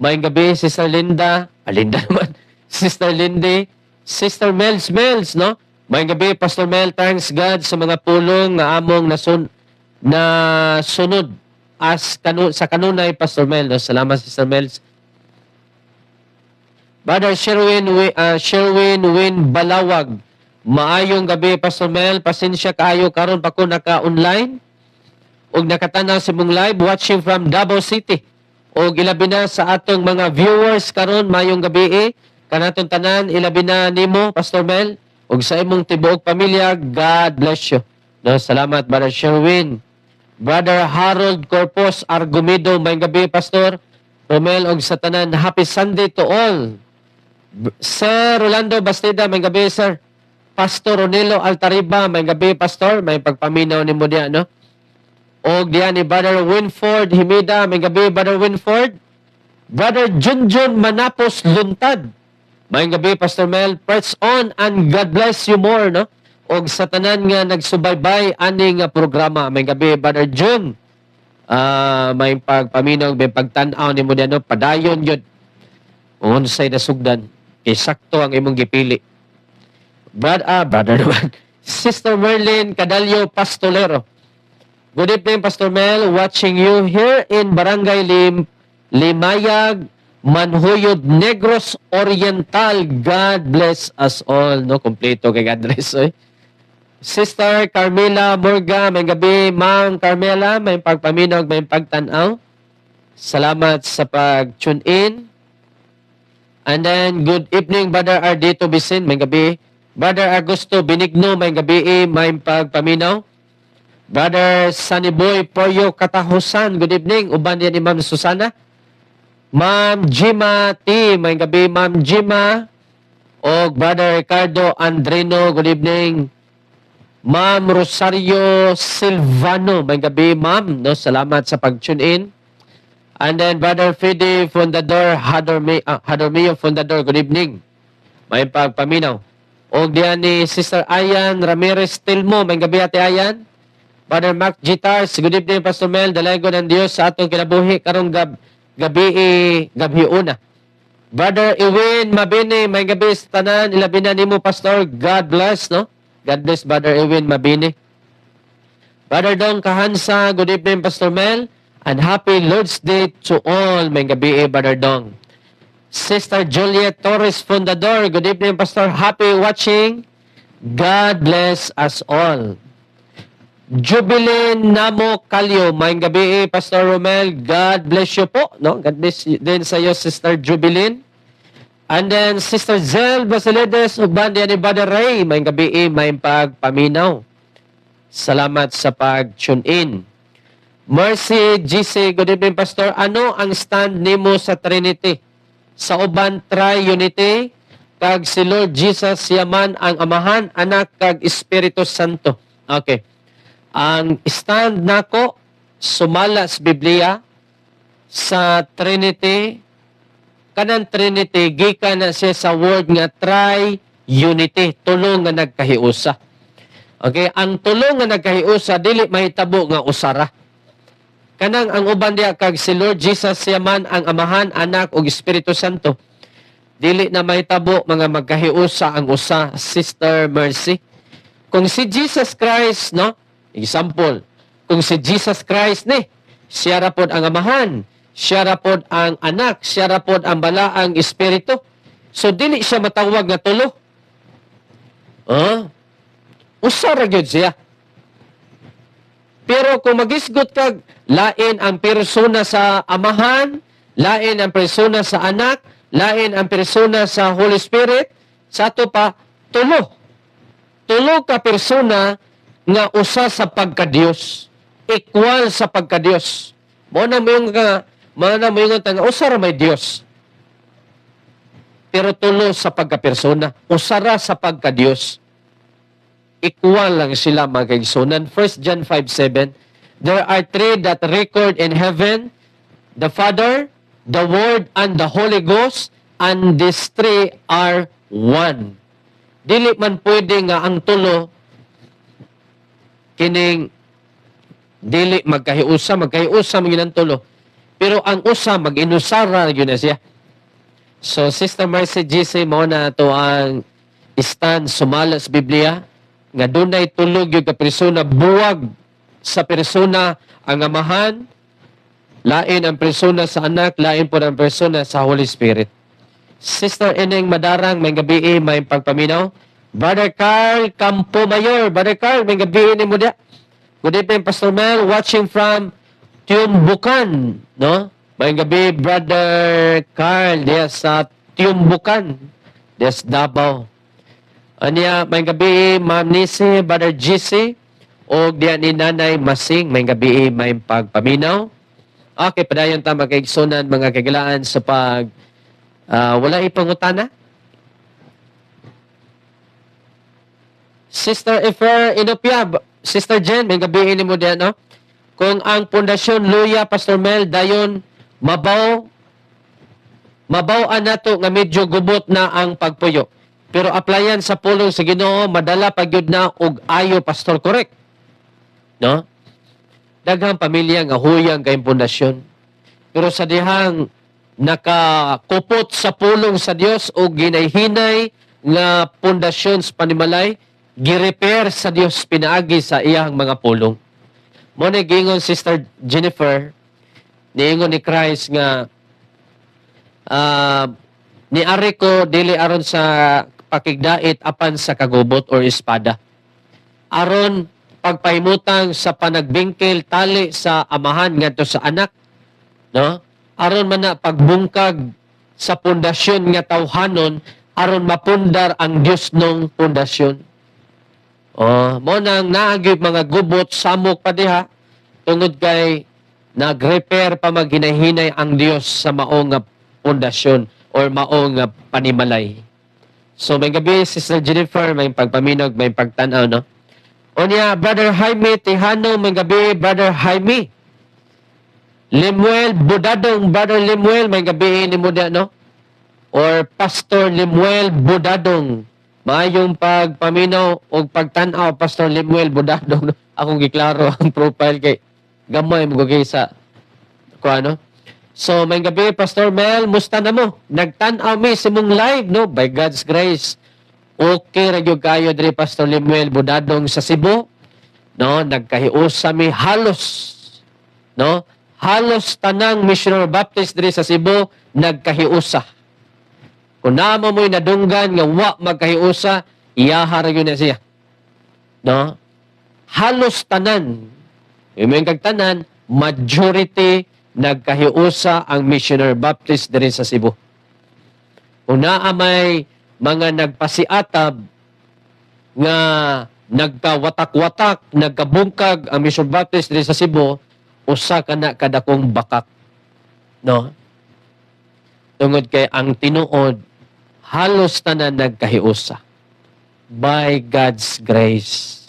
Mayang gabi, Sister Linda. Linda naman. Sister Linda. Sister Mels, no? Mayang gabi, Pastor Mel. Thanks God sa mga pulong na among na sunod sa kanunay, Pastor Mel. No? Salamat, Sister Mels. Brother Sherwin Win Balawag. Maayong gabi, Pastor Mel. Pasensya kaayo karon pa ko naka-online. Og nakatanaw sa mong live watching from Davao City. Og ilabi na sa atong mga viewers karon mayong gabi kanatong tanan ilabi na nimo Pastor Mel og sa imong tibuok pamilya. God bless you. No, salamat Brother Sherwin. Brother Harold Corpus Argumedo, mayong gabi Pastor Romel og sa tanan. Happy Sunday to all. Sir Rolando Bastida, mayong gabi sir. Pastor Ronelo Altariba, mayong gabi Pastor. May pagpaminaw nimo diya, no? O diyan ni Brother Winford Himida, may gabi Brother Winford. Brother Junjun Manapos Luntad. May gabi Pastor Mel. Press on and God bless you more, no? O sa tanan nga nagsubaybay ani nga programa. May gabi Brother Jun. May pagpaminaw, may pagtan-aw ni mo diyan, no? Padayon yun. Unsay nasugdan. Kay sakto ang imong gipili. Brother naman. Sister Merlin Cadallo Pastolero. Good evening, Pastor Mel. Watching you here in Barangay Limayag, Manhuyod, Negros Oriental. God bless us all. No, kompleto kay address. Sister Carmela Morga, may gabi. Ma'am Carmela, may pagpaminog, may pagtanaw. Salamat sa pag-tune in. And then, good evening, Brother Ardito Bisin, may gabi. Brother Augusto Benigno, may gabi, may pagpaminaw. Brother Sunny Boy Poyo Katahusan, good evening. Uban yan ni Ma'am Susana. Ma'am Jima T, may gabi Ma'am Jima. O Brother Ricardo Andrino, good evening. Ma'am Rosario Silvano, may gabi Ma'am. No, salamat sa pag-tune in. And then Brother Fede Fundador Hadormeo Fundador, good evening. May pagpaminaw. O diyan ni Sister Ayan Ramirez Tilmo, may gabi ate Ayan. Brother Mark Gitars, good evening Pastor Mel, dalago ng Diyos sa atong kinabuhi karong gabi una. Brother Ewin Mabini, may gabi sa tanan, ilabi na nimo Pastor, God bless, no? God bless Brother Ewin Mabini. Brother Dong Kahansa, good evening Pastor Mel, and happy Lord's Day to all, may gabi Brother Dong. Sister Juliet Torres Fundador, good evening Pastor, happy watching, God bless us all. Jubilin Namo Kalyo, mayang gabi Pastor Romel, God bless you po, no? God bless you din sa iyo Sister Jubilin. And then Sister Zel Basiledes, uban diyan ni Brother Ray, mayang gabi mayang pagpaminaw. Salamat sa pag-tune in. Mercy GC, good evening Pastor. Ano ang stand nimo sa Trinity? Sa uban tri-unity, kag si Lord Jesus yaman ang Amahan, Anak, kag Espiritu Santo. Okay. Ang stand nako sumala sa Biblia sa Trinity, kanang Trinity gikan na siya sa word nga tri-unity, tulo nga nagkahiusa. Okay, ang tulo nga nagkahiusa dili mahitabo nga usara. Kanang ang uban diya kag si Lord Jesus yaman ang Amahan, Anak ug Espiritu Santo. Dili na mahitabo mga magkahiusa ang usa, Sister Mercy. Kung si Jesus Christ, no, Example, kung si Jesus Christ ni, siya ra pod ang amahan, siya ra pod ang anak, siya ra pod ang balaang espiritu. So dili siya matawag nga tulo. Usa ra gyud siya. Pero kung magisgot kag lain ang persona sa amahan, lain ang persona sa anak, lain ang persona sa Holy Spirit, sa ato pa tulo. Tulo ka persona nga usa sa pagka-Dios, equal sa pagka-Dios. Mo na mo nga usa ra may Dios. Pero tulo sa pagka-persona, usa ra sa pagka-Dios. Equal lang sila mga kaigsunan. 1 John 5:7, there are three that record in heaven, the Father, the Word, and the Holy Ghost, and these three are one. Dili man pwede nga ang tulo kining dili magkahiusa man yun ang tulo. Pero ang usa mag-inusara yun na siya. So Sister Marcy GC mo na to ang stand sumala sa Biblia nga dunay tulog yung ka persona, buwag sa persona ang amahan, lain ang persona sa anak, lain po ang persona sa Holy Spirit. Sister Eneng Madarang, may gabi may pagpaminaw. Brother Carl Campo Mayor, Brother Carl, may gabi ni mo dia. Good evening, Pastor Mel, watching from Tiumbukan, no? May gabi, Brother Carl, diya sa Tiumbukan, diya sa Davao. Anya, may gabi, Ma'am Nisi, Brother GC, o diya ni Nanay Masing, may gabi, may pagpaminaw. Okay, padayon ta magkaigsunan mga kagilaan sa pag wala ipangutana. Sister Efer Inopia, Sister Jen, may gabi ini mo diyan, no? Kung ang pundasyon luya, Pastor Mel, dayon mabaw anato nga medyo gubot na ang pagpuyo. Pero applyan sa pulong sa Ginoo, madala pagyud na og ayo, Pastor, correct? No? Daghang pamilya nga huyang kay pundasyon. Pero sa dihang nakakupot sa pulong sa Dios o ginayhinay nga pundasyon sa panimalay, girepair sa Dios pinaagi sa iyang mga pulong. Mo na gingon Sister Jennifer, niingon ni Christ nga niari ko dili aron sa pakigdait apan sa kagubot or espada. Aron pagpahimutang sa panagbingkil tali sa amahan ngadto sa anak, no? Aron man na pagbungkag sa pundasyon nga tawhanon aron mapundar ang Dios nung pundasyon. Mo nang naagib mga gubot samok pa diha tungod kay nag-repair pa maghinahinay ang Dios sa maong nga pundasyon or maong nga panimalay. So may gabi Sister Jennifer, may pagpaminog, may pagtanaw, no? Onya, Brother Jaime Tejano, may gabi, Brother Jaime. Lemuel Budadong, Brother Lemuel, may gabi ni mo diyan, no? Or Pastor Lemuel Budadong. Maayong pagpaminaw o pagtanaw, Pastor Lemuel Budadong. No? Akong giklaro ang profile kay gamay mo gagay sa kuano. So, may gabi, Pastor Mel, musta na mo? Nagtanaw mi sa mong live, no? By God's grace. Okay, radyo kayo diri, Pastor Lemuel Budadong sa Cebu. No? Nagkahiusa mi halos. No? Halos tanang Missionary Baptist diri sa Cebu, nagkahiusa. Kung naman mo'y nadunggan nga wa magkahiusa, iyahara yun na siya. No? Halos tanan. Yung kagtanan, majority nagkahiusa ang Missionary Baptist diri sa Cebu. Kung may mga nagpasiatab nga nagkawatak-watak, nagkabungkag ang Missionary Baptist diri sa Cebu, usa ka na kadakong bakak. No? Tungod kay ang tinuod, halos tanan nagkahiusa. By God's grace.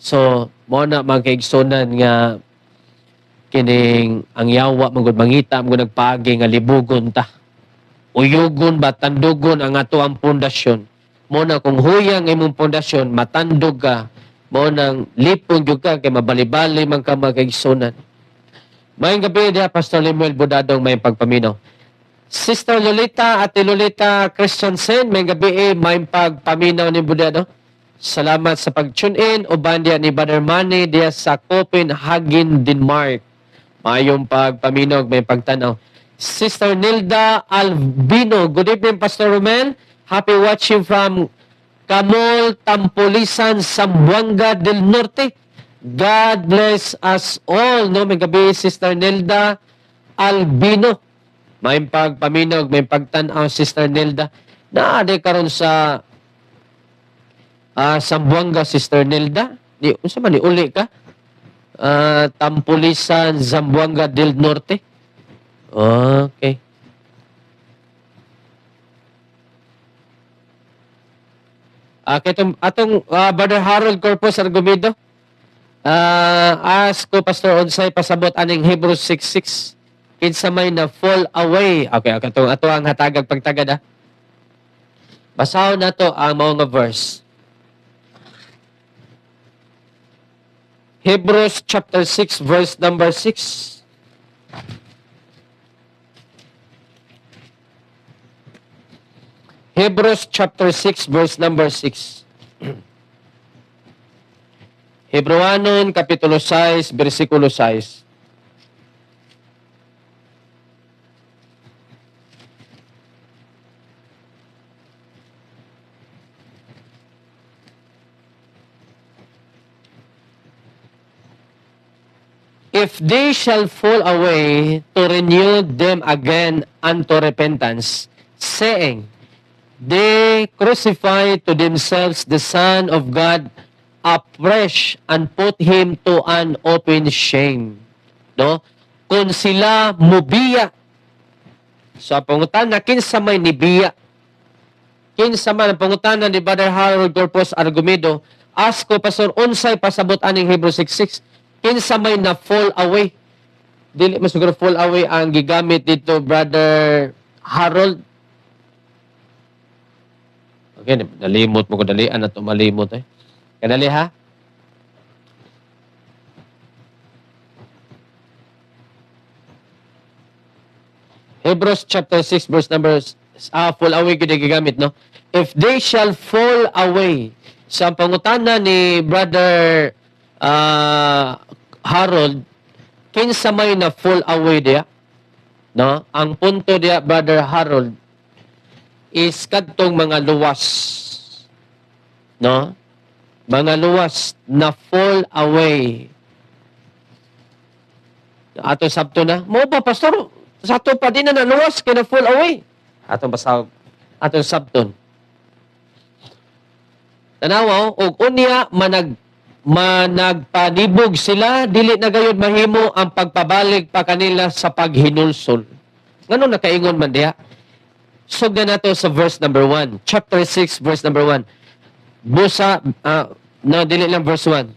So, mo na magkaigsunan nga kining ang yawa magud mangita mo nagpaagi nga libugon ta. Uyugon ba tandugon ang ato ang pundasyon. Mo na kung huyang imong pundasyon matandog ka, mo nang lipong jud ka kay mabali-bali man ka magkaigsunan. Mayong gabi dia Pastor Lemuel Budadong may pagpaminaw. Sister Lolita, Ate Lolita Christiansen, may gabi may pagpaminaw ni Budado. Salamat sa pag-tune in. Uban diya ni Brother Manny diya sa Copenhagen, Denmark. Mayong pagpaminog, may pagtanaw. Sister Nilda Albino. Good evening, Pastor Romel. Happy watching from Camol, Tampulisan, Zamboanga del Norte. God bless us all. No, may gabi, Sister Nilda Albino. May pagpaminog, may pagtanaw, Sister Nilda. Naade karon sa Zamboanga, Sister Nilda. Di, unsa man ni uli ka? Tampulisan, Zamboanga del Norte. Okay. Atong Brother Harold Corpus Argumedo. Ask ko, Pastor Onsay, pasabot aning Hebrews 6:6. Kinsa may na fall away. Okay, ato ang hatagag pagtagad. Basahon na to ang mga verse. Hebrews chapter 6 verse number 6. Hebrews chapter 6 verse number 6. Hebrewanon kapitulo 6 bersikulo 6. If they shall fall away, to renew them again unto repentance, saying, they crucify to themselves the Son of God afresh and put him to an open shame. No? Kung sila mubiya, sa pangutana, kinsa may nibiya, kinsa man ang pangutana ni Brother Harold Corpus Argumedo, ask ko, Pastor, unsay pasabot aning Hebrews 6:6, kinsa may na fall away. Dili mas siguro fall away ang gigamit dito, Brother Harold. Okay, nalimot mo ko, dalian na ito malimot eh. Kadali ha? Hebrews chapter 6 verse number fall away ko gigamit, no? If they shall fall away, sa pangutana ni Brother Harold, kinsa may na fall away diya, no? Ang punto diya, Brother Harold, is kadtong mga luwas, no? Mga luwas na fall away. Ato sabto na, mo ba, Pastor? Sa ato pa din na luwas kaya na fall away. Atong basahog, atong sabton. Tanawaw, og unya managpanibog sila, dili na gayud mahimo ang pagpabalik pa kanila sa paghinulsol. Ngano nakaingon man diha? Sugdan nato sa verse number 1. Chapter 6, verse number 1. Busa, dili lang verse 1.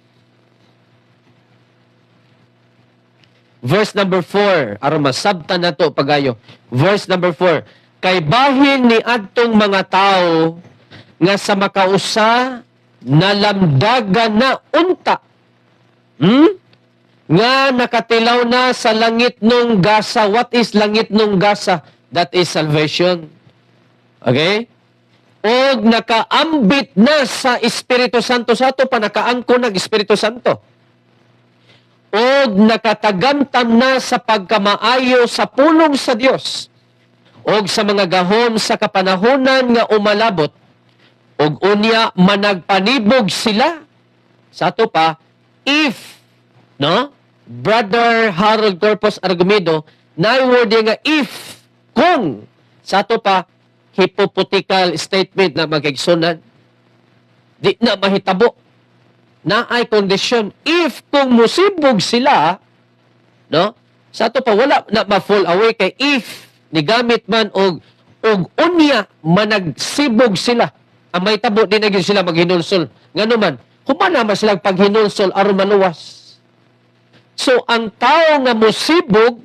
Verse number 4. Aron masabtan nato pagayo. Verse number 4. Kay bahin ni adtong mga tao nga sa makausa nalamdagan na unta. Nga nakatilaw na sa langit nung gasa. What is langit nung gasa? That is salvation. Okay? O nakaambit na sa Espiritu Santo sa ato pa, nakaangko ng Espiritu Santo. O nakatagamtam na sa pagkamaayo sa pulong sa Dios. O sa mga gahom sa kapanahonan nga umalabot. O unya managpanibog sila sa ato pa, if, no? Brother Harold Corpus Argumedo, na-word nga if, kung, sa ato pa, hypothetical statement na magigsunan. Di na mahitabo. Na ay kondisyon. If kung musibog sila, no? Sa ato pa, wala na ma-fall away kay if nigamit man og unya managsibog sila. Ang may tabo din na sila maghinulsol. Ngano man, humana man silang paghinulsol aron maluwas. So, ang tao nga musibog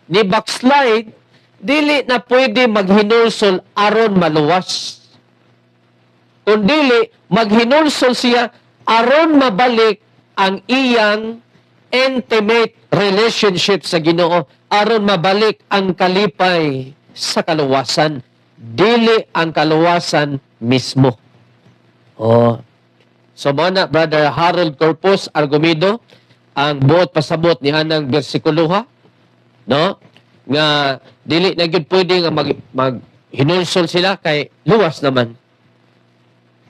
ni backslide, dili na pwede maghinulsol aron maluwas. Kung dili, maghinulsol siya aron mabalik ang iyang intimate relationship sa Ginoo, aron mabalik ang kalipay sa kaluwasan, dili ang kaluwasan mismo. So mo na Brother Harold Corpus Argumedo ang buot pasabot ni anang bersikulo no? Nga dili na gyud pwede nga hinulsol sila kay luwas naman.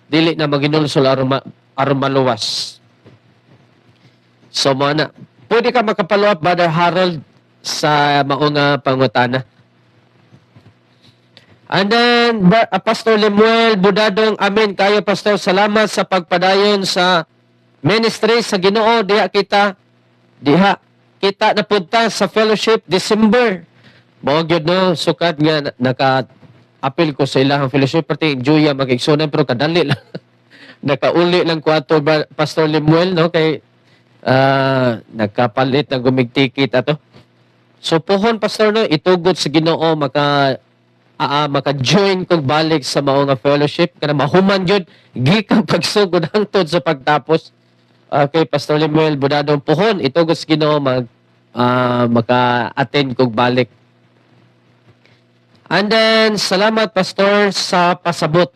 Dili na maghinulsol aron maluwas. So mo na pwede ka makapalo up Brother Harold sa maong pangutana. And then, Pastor Lemuel Budadong, amen kayo, Pastor. Salamat sa pagpadayon sa ministry sa Ginoo. Diha kita napunta sa fellowship December. Mao gyud no, sukat nga naka-appeal ko sa ilang fellowship. Pati enjoy mag-igsunan, pero kadali lang. Nakauli lang ko ato, Pastor Lemuel, no? Kay nagkapalit na gumigtikit ato. So, pohon, Pastor, no? Itugot sa Ginoo, maka-join kong balik sa mao nga fellowship kana mahuman jud gikang pagsugod hangtod sa pagtapos kay Pastor Lemuel Budadong pohon itugos Ginoo maka-attend kong balik. And then salamat Pastor sa pasabot.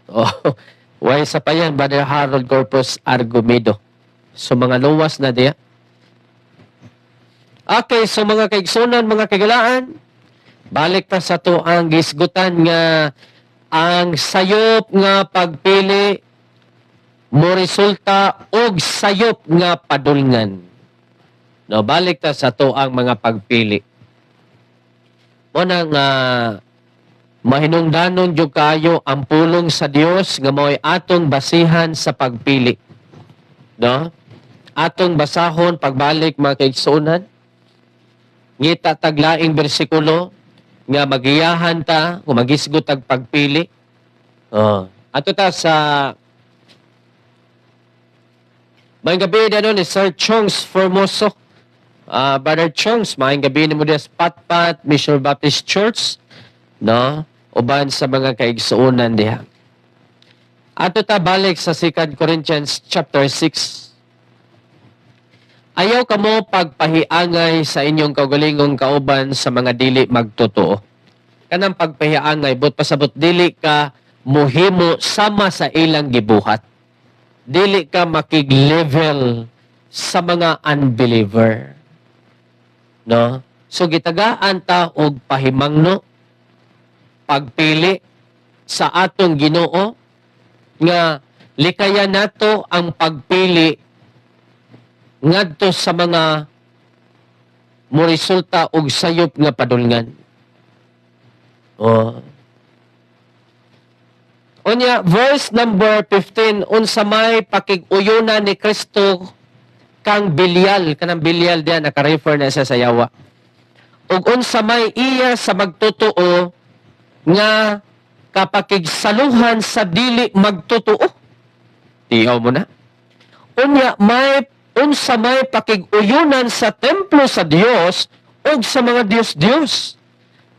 Way sa payan Brother Harold Corpus Argumedo. So mga luwas na diya. Okay, so mga kaigsunan, mga kagalaan, balik ta sa to ang gisgutan nga ang sayop nga pagpili mo resulta og sayop nga padulngan. No, balik ta sa to ang mga pagpili. Mo na nga mahinungdanon jud kayo ang pulong sa Dios nga mo'y atong basihan sa pagpili. No? Atong basahon pagbalik mga kaigsunan. Ngita taglaing bersikulo nga magiyahan ta kung magisgot ang pagpili. Ato ta sa may gabi na ni Sir Chongs Formoso. Brother Chongs, may gabi ni mo sa Patpat Mission Baptist Church. No? Uban sa mga kaigsuunan diha. Ato ta balik sa 2 Corinthians chapter 6. Ayaw kamo pagpahiangay sa inyong kaugalingong kauban sa mga dili magtotoo. Kanang pagpahiangay, but pasabot dili ka muhimo sama sa ilang gibuhat. Dili ka makig-level sa mga unbeliever. No? So gitagaan ta og pahimangno, pagpili sa atong Ginoo nga likaya nato ang pagpili ngadto sa mga moresulta og sayop nga padulngan. Unya, verse number 15, unsa may pakig-uyona ni Kristo kang Belial, kanang Belial diyan naka-refer na sa sayawa. Ug unsa may iya sa magtotoo nga kapakigsaluhan sa dili magtotoo. Tiyaw mo na. Unya, unsa may pakig-uyunan sa templo sa Dios ug sa mga Dios-Dios.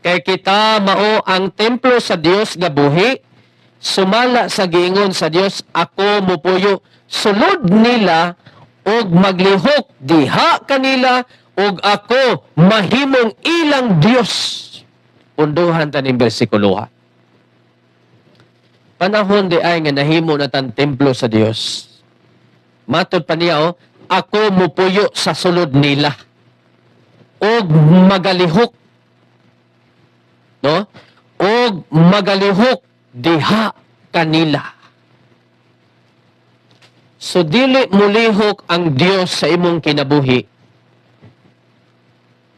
Kay kita mao ang templo sa Dios nga buhi, sumala sa giingon sa Dios, ako mupuyo sulod nila ug maglihok diha kanila ug ako mahimong ilang Dios. Punduhan ta ning bersikulo. Panahon di ay nga nahimo na tan templo sa Dios. Matod pa niya ako mupuyo sa sulod nila og magalihok, no? Og magalihok diha kanila. So dili mulihok ang Dios sa imong kinabuhi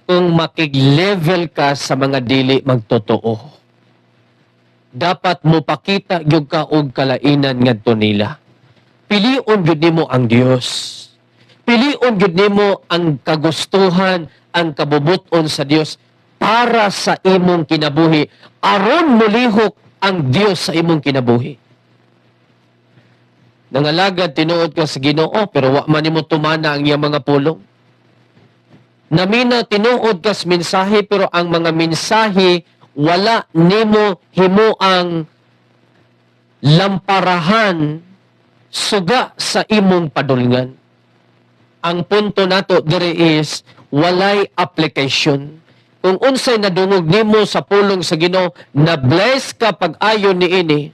kung makig-level ka sa mga dili magtotoo. Dapat mo pakita gyud ka og kalainan ngadto nila. Pilion gyud nimo ang Dios. Pilion gyud nimo ang kagustuhan, ang kabubuton sa Dios para sa imong kinabuhi. Aron mulihok ang Dios sa imong kinabuhi. Nangalagad tinuod ka sa Ginoo pero wa man nimo tumana ang iyang mga pulong. Namina tinuod ka sa mensahe pero ang mga mensahe wala nimo himuang lamparahan suga sa imong padulngan. Ang punto nato diri is walay application. Kung unsay nadungog nimo sa pulong sa Ginoo, na bless ka pag-ayo niini,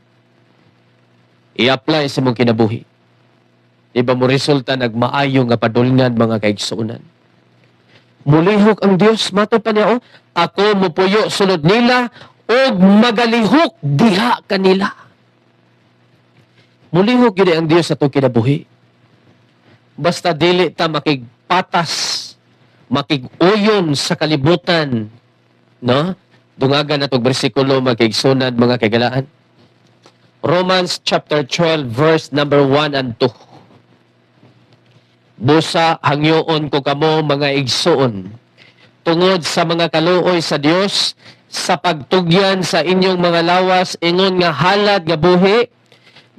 i-apply sa imong kinabuhi. Di ba mo resulta nagmaayo nga padulngan mga kaigsuunan. Mulihok ang Dios, mato pa niya, ako mupuyo sulod nila o magalihok diha kanila. Mulihok yun ang Dios sa itong kinabuhi. Basta dili ta makigpatas, makiguyon sa kalibutan, no? Dungagan na itong bersikulo makigsunad mga kagalaan. Romans chapter 12 verse number 1 and 2. Busa hangyoon ko kamo mga igsoon tungod sa mga kaluoy sa Dios sa pagtugyan sa inyong mga lawas ingon nga halad nga buhi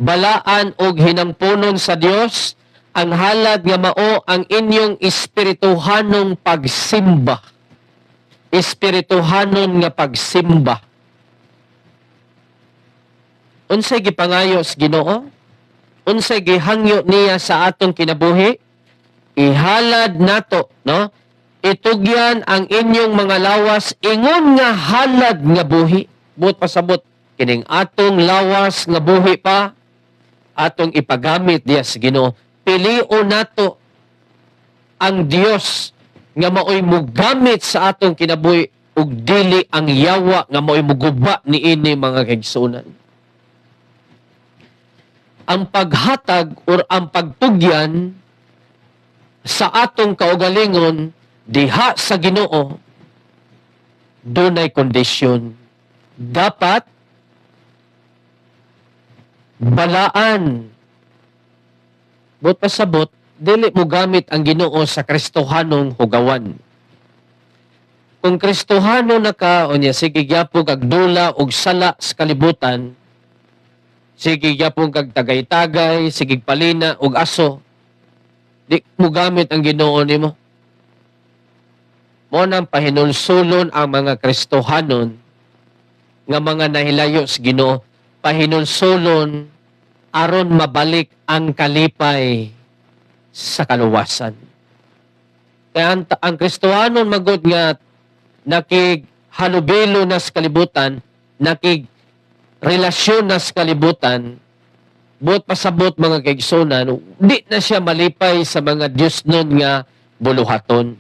balaan og hinampunon sa Dios ang halad nga mao ang inyong espirituhanong pagsimba. Espirituhanon nga pagsimba. Unsay gipangayos Ginoo? Unsay gihangyo niya sa atong kinabuhi? Ihalad nato, no? Itugyan ang inyong mga lawas ingon nga halad nga buhi. Buot pasabot kining atong lawas nga buhi pa atong ipagamit diya sa Ginoo. Pilio nato ang Dios nga maoy mugamit sa atong kinabuhi ug dili ang yawa nga maoy muguba niini mga kaigsuonan. Ang paghatag or ang pagtugyan sa atong kaugalingon diha sa Ginoo dunay kondisyon. Dapat balaan. But pasabot, dili mo gamit ang Ginoo sa Kristohanong hugawan. Kung Kristohano na ka, o niya, sige gyapon kag dula og sala sa kalibutan, sige gyapon kag tagay-tagay, sige palina og aso, di mo gamit ang Ginoo nimo. Mo nang pahinulsulon ang mga Kristohanon nga mga nahilayo sa Ginoo, pahinulsulon aron mabalik ang kalipay sa kaluwasan. Kaya ang Kristohanon magod nga nakighalubilo na sa kalibutan, nakigrelasyon na sa kalibutan, buot pasabot mga kaigsunan, di na siya malipay sa mga Diyos nun nga buluhaton.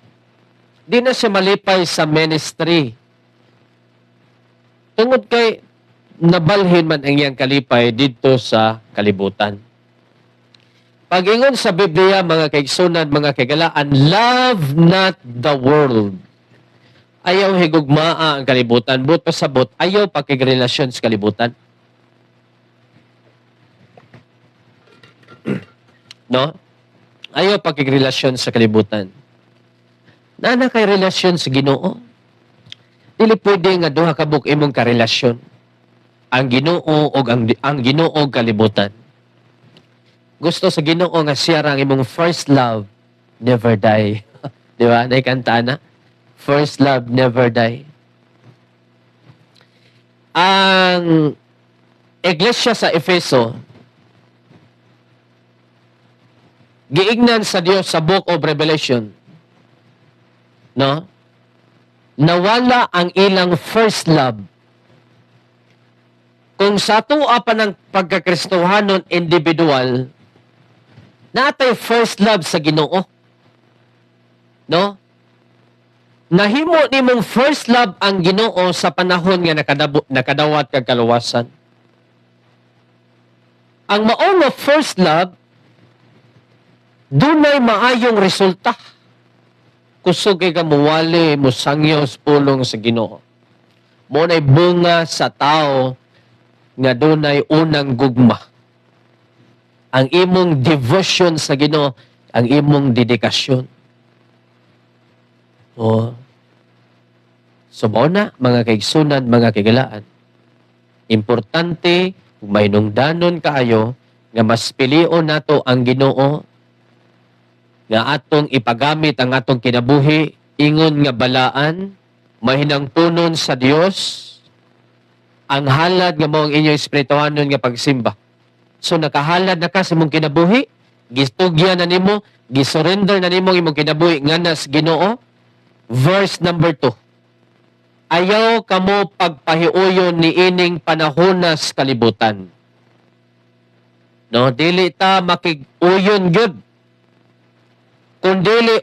Di na siya malipay sa ministry. Tungod kay nabalhin man ang iyang kalipay dito sa kalibutan. Pag-ingon sa Biblia, mga kaigsunan, mga kagalaan, love not the world. Ayaw higugmaa ang kalibutan. Buot pasabot, ayaw pakigrelasyon sa kalibutan. No? Ayaw pakigrelasyon sa kalibutan. Nana kay relasyon sa Ginoo. Dili pwede nga duha ka buk imong karelasyon. Ang Ginoo og ang Ginoo og kalibutan. Gusto sa Ginoo nga siya ang imong first love never die. Di ba? Naikanta na? First love never die. Ang iglesia sa Efeso giignan sa Dios sa Book of Revelation, no? Nawala ang ilang first love. Kung sa tuwa pa ng pagkakristohanon individual, natay first love sa Ginoo. No? Nahimo nimong first love ang Ginoo sa panahon nga nakadawat kag kaluwasan. Ang mao nga first love, dunay maayong resulta. Kusog kay kamuwali, musangyaw sa pulong sa Ginoo. Muna'y bunga sa tao nga dunay unang gugma. Ang imong devotion sa Ginoo, ang imong dedikasyon. So, na, mga kaigsunan, mga kagalaan. Importante, kung may nungdanon kaayo, nga mas pilion nato ang Ginoo, nga atong ipagamit ang atong kinabuhi, ingon nga balaan, mahinangpunon sa Dios, ang halad nga mao ang inyong espirituhanon nga pagsimba. So nakahalad na ka sa imong kinabuhi, gistugyan na nimo, gisurrender na nimo imong kinabuhi nga nas Ginoo. Verse number 2. Ayaw kamo pagpahiuyon ni ining panahonas kalibutan. No, dili ta makig-uyon gyud. Kundili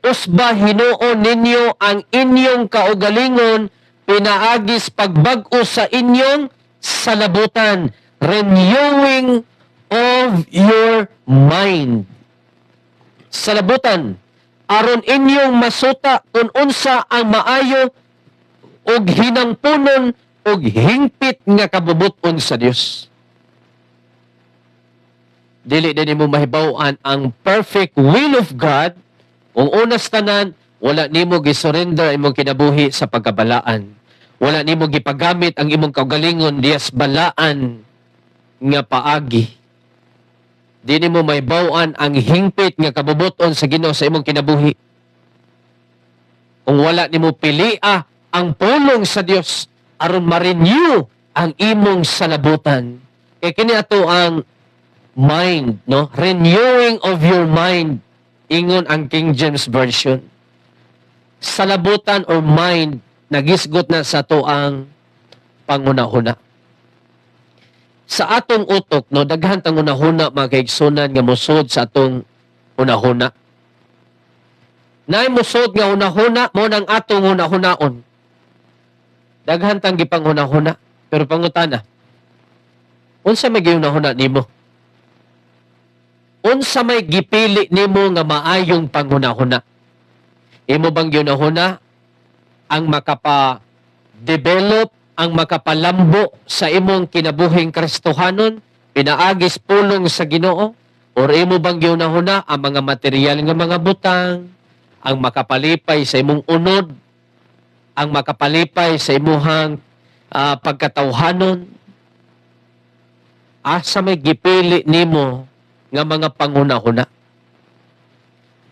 usba hinuon ninyo ang inyong kaugalingon pinaagis pagbag-o sa inyong salabutan, renewing of your mind. Salabutan aron inyong masuta kung unsa ang maayo og hinangpunon og hingpit nga kabubuton sa Dios. Dili din mo mahibaw-an ang perfect will of God kung unas tanan wala nimo gisurrender imong kinabuhi sa pagkabalaan. Wala nimo gipagamit ang imong kaugalingon diyas balaan nga paagi. Di nimo mahibaw-an ang hingpit nga kabubuton sa Ginoo sa imong kinabuhi. Kung wala nimo pilia ang pulong sa Dios aron ma-renew ang imong salabutan. Kay kini ato ang mind, no? Renewing of your mind. Ingon ang King James Version. Salabutan or mind, nagisgot na sa to ang panguna-huna. Sa atong utok, no, daghan tang una-huna mga kaigsunan nga musod sa atong una-huna. Naay musod nga una-huna, mo nang atong una-hunaon. Daghan tang gipang una-huna, pero pangutana, unsa may giuna-huna nimo? Unsa may gipili nimo nga maayong panghuna-huna? Imo bang giuna-huna ang makapa-develop, ang makapalambo sa imong kinabuhing Kristohanon, pinaagis pulong sa Ginoo? Or imo bang giuna-huna ang mga material nga mga butang, ang makapalipay sa imong unod, ang makapalipay sa imuhang pagkatawhanon? Asa may gipili nimo nga mga panguna-huna?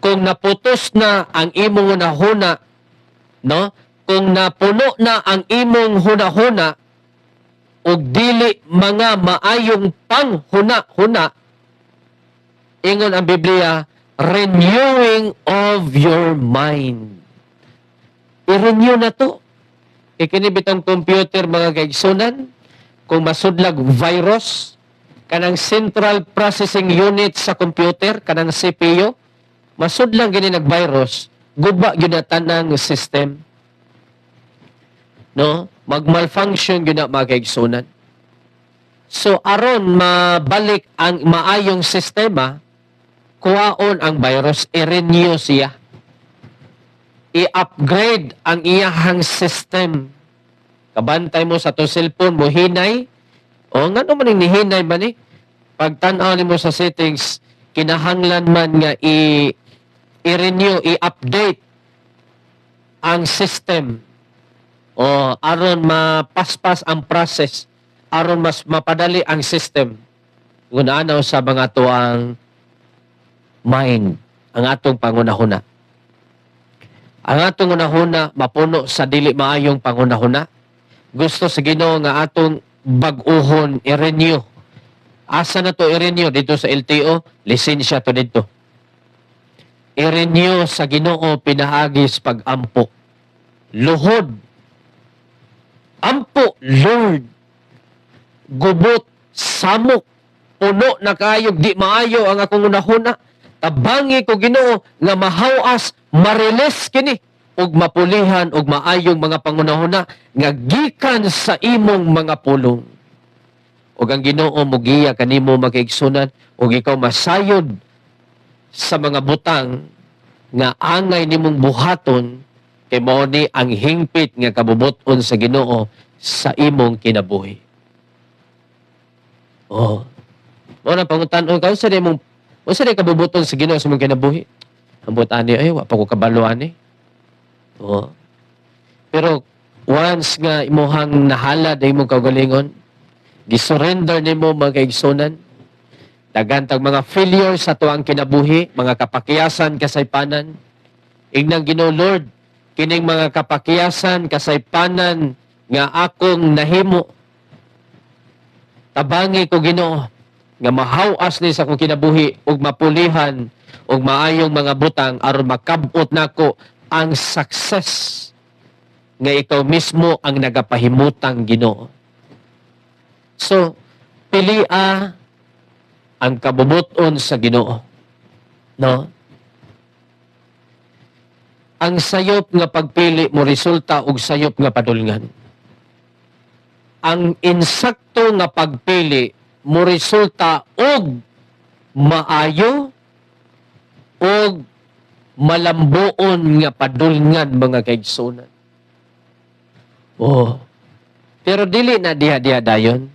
Kung naputos na ang imong una-huna, no? Kung napuno na ang imong huna-huna ug dili mga maayong panghuna-huna, ingon ang Biblia, renewing of your mind. I-renew na to. Ikinibitang computer mga kaigsunan, kung masudlag virus, kanang Central Processing Unit sa computer, kanang CPU, masudlang gini nag-virus, guba yun na tanang system. No? Mag-malfunction yun na mga kaigsunan. So, aron mabalik ang maayong sistema, kuhaon ang virus, i-renew siya. I-upgrade ang iyahang system. Kabantay mo sa to cellphone mo, hinay. O nga naman yung nihinay man eh. Pagtanaw mo sa settings, kinahanglan man nga i-renew, i-update ang system. O aron mapaspas ang process, aron mas mapadali ang system. Gunanaw sa mga to ang mind, ang atong pangunahuna. Ang atong unahuna, mapuno sa dili maayong pangunahuna. Gusto sa Ginoo nga atong bag-uhon, i-renew. Asa na to i-renew? Dito sa LTO, lisensya to dito. I-renew sa Ginoo, pinahagis pag-ampo. Luhod. Ampo, Lord. Gubot, samok, puno na kayog, di maayo ang akong unahuna. Tabangi ko Ginoo nga mahawas, mariles kini ug mapulihan ug maayong mga pangunahuna nga gikan sa imong mga pulong. Ug ang Ginoo mugiya kanimo makaigsunan ug ikaw masayod sa mga butang nga angay nimong buhaton kay mao ni ang hingpit nga kabubuton sa Ginoo sa imong kinabuhi. Oh. Mo na pangutan-on ka sa imong unsa day kabubuton sa Ginoo sa imong kinabuhi? Ambot ani ay wa pa ko kabaluan eh. Oh. Pero once nga imuhang nahalad imong kaugalingon, gisurrender nimo mga kaigsunan, daghan tag mga failure sa tuang kinabuhi, mga kapakiyasan, kasaypanan. Ingnang Ginoo Lord, kining mga kapakiyasan, kasaypanan nga akong nahimo. Tabangi ko Ginoo nga mahawas ni sa akong kinabuhi ug mapulihan ug maayong mga butang aron makabot nako ang success nga ikaw mismo ang nagapahimutang Ginoo. So, pilia ang kabubuton sa Ginoo. No? Ang sayop nga pagpili mo resulta og sayop nga padulngan. Ang insakto nga pagpili mo resulta og maayo og malambuon nga padulngan mga kaigsunan. Oh. Pero dili na diha-diha dayon.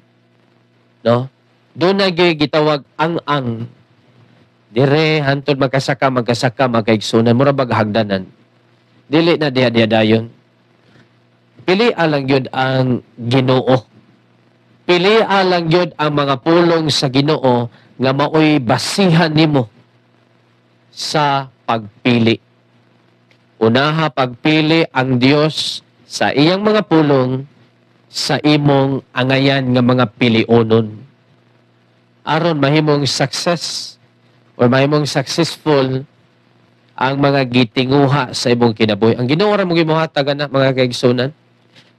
No? Doon na gitawag ang-ang. Dire hantod magkasaka magkaigsunan mura bag hagdanan. Dili na diha-diha dayon. Pili lang yun ang Ginoo. Pili lang yun ang mga pulong sa Ginoo nga maoy basihan nimo sa pagpili. Unaha pagpili ang Dios sa iyang mga pulong sa imong angayan nga mga pilionon. Aron mahimong success or mahimong successful ang mga gitinguha sa imong kinabuhi. Ang Ginoo ra mo gimuhatag na mga kaigsunan.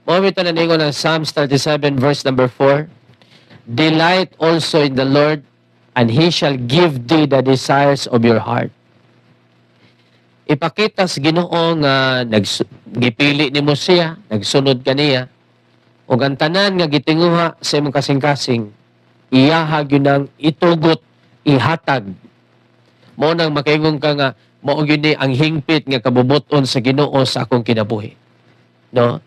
Mao ito na ningon ng Psalms 37 verse number 4. Delight also in the Lord, and He shall give thee the desires of your heart. Ipakita sa Ginoo nga gipili nimo siya, nagsunod kaniya, o ang tanan nga gitinguha sa imong kasing-kasing, iyahag yun ang itugot, ihatag. Mo nang makaingon ka nga, mao gyud ni ang hingpit nga kabubuton sa Ginoo sa akong kinabuhi. No?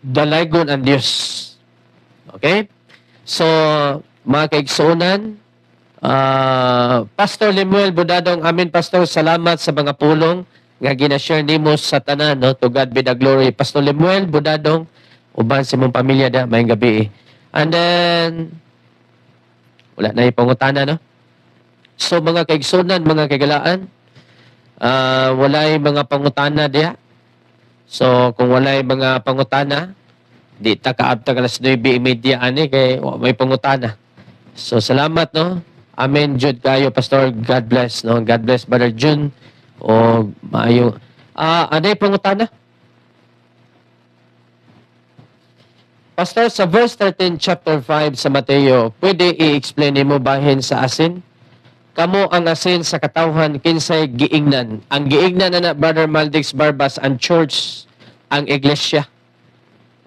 Dalaygon ang Dios. Okay? So, mga kaigsunan, Pastor Lemuel Budadong, amin Pastor, salamat sa mga pulong nga ginashare nimo sa tanan, no? To God be the glory. Pastor Lemuel Budadong, uban sa mong pamilya da, mayong gabi. And then, wala na ipangutana, no? So, mga kaigsunan, mga kagalaan, walay mga pangutana diya. So, kung walay mga pangutana, di ta kaabtag alas 9:30 ani kay may pangutana. So, salamat, no? Amen, Jud kayo, Pastor. God bless, no? God bless, Brother Jun. O, maayong... ano yung pangutana? Pastor, sa verse 13, chapter 5 sa Mateo, pwede i-explain mo bahin sa asin? Kamo ang asin sa katawhan kinsay giingnan. Ang giingnan na Brother Maldix Barbas, ang church, ang iglesia.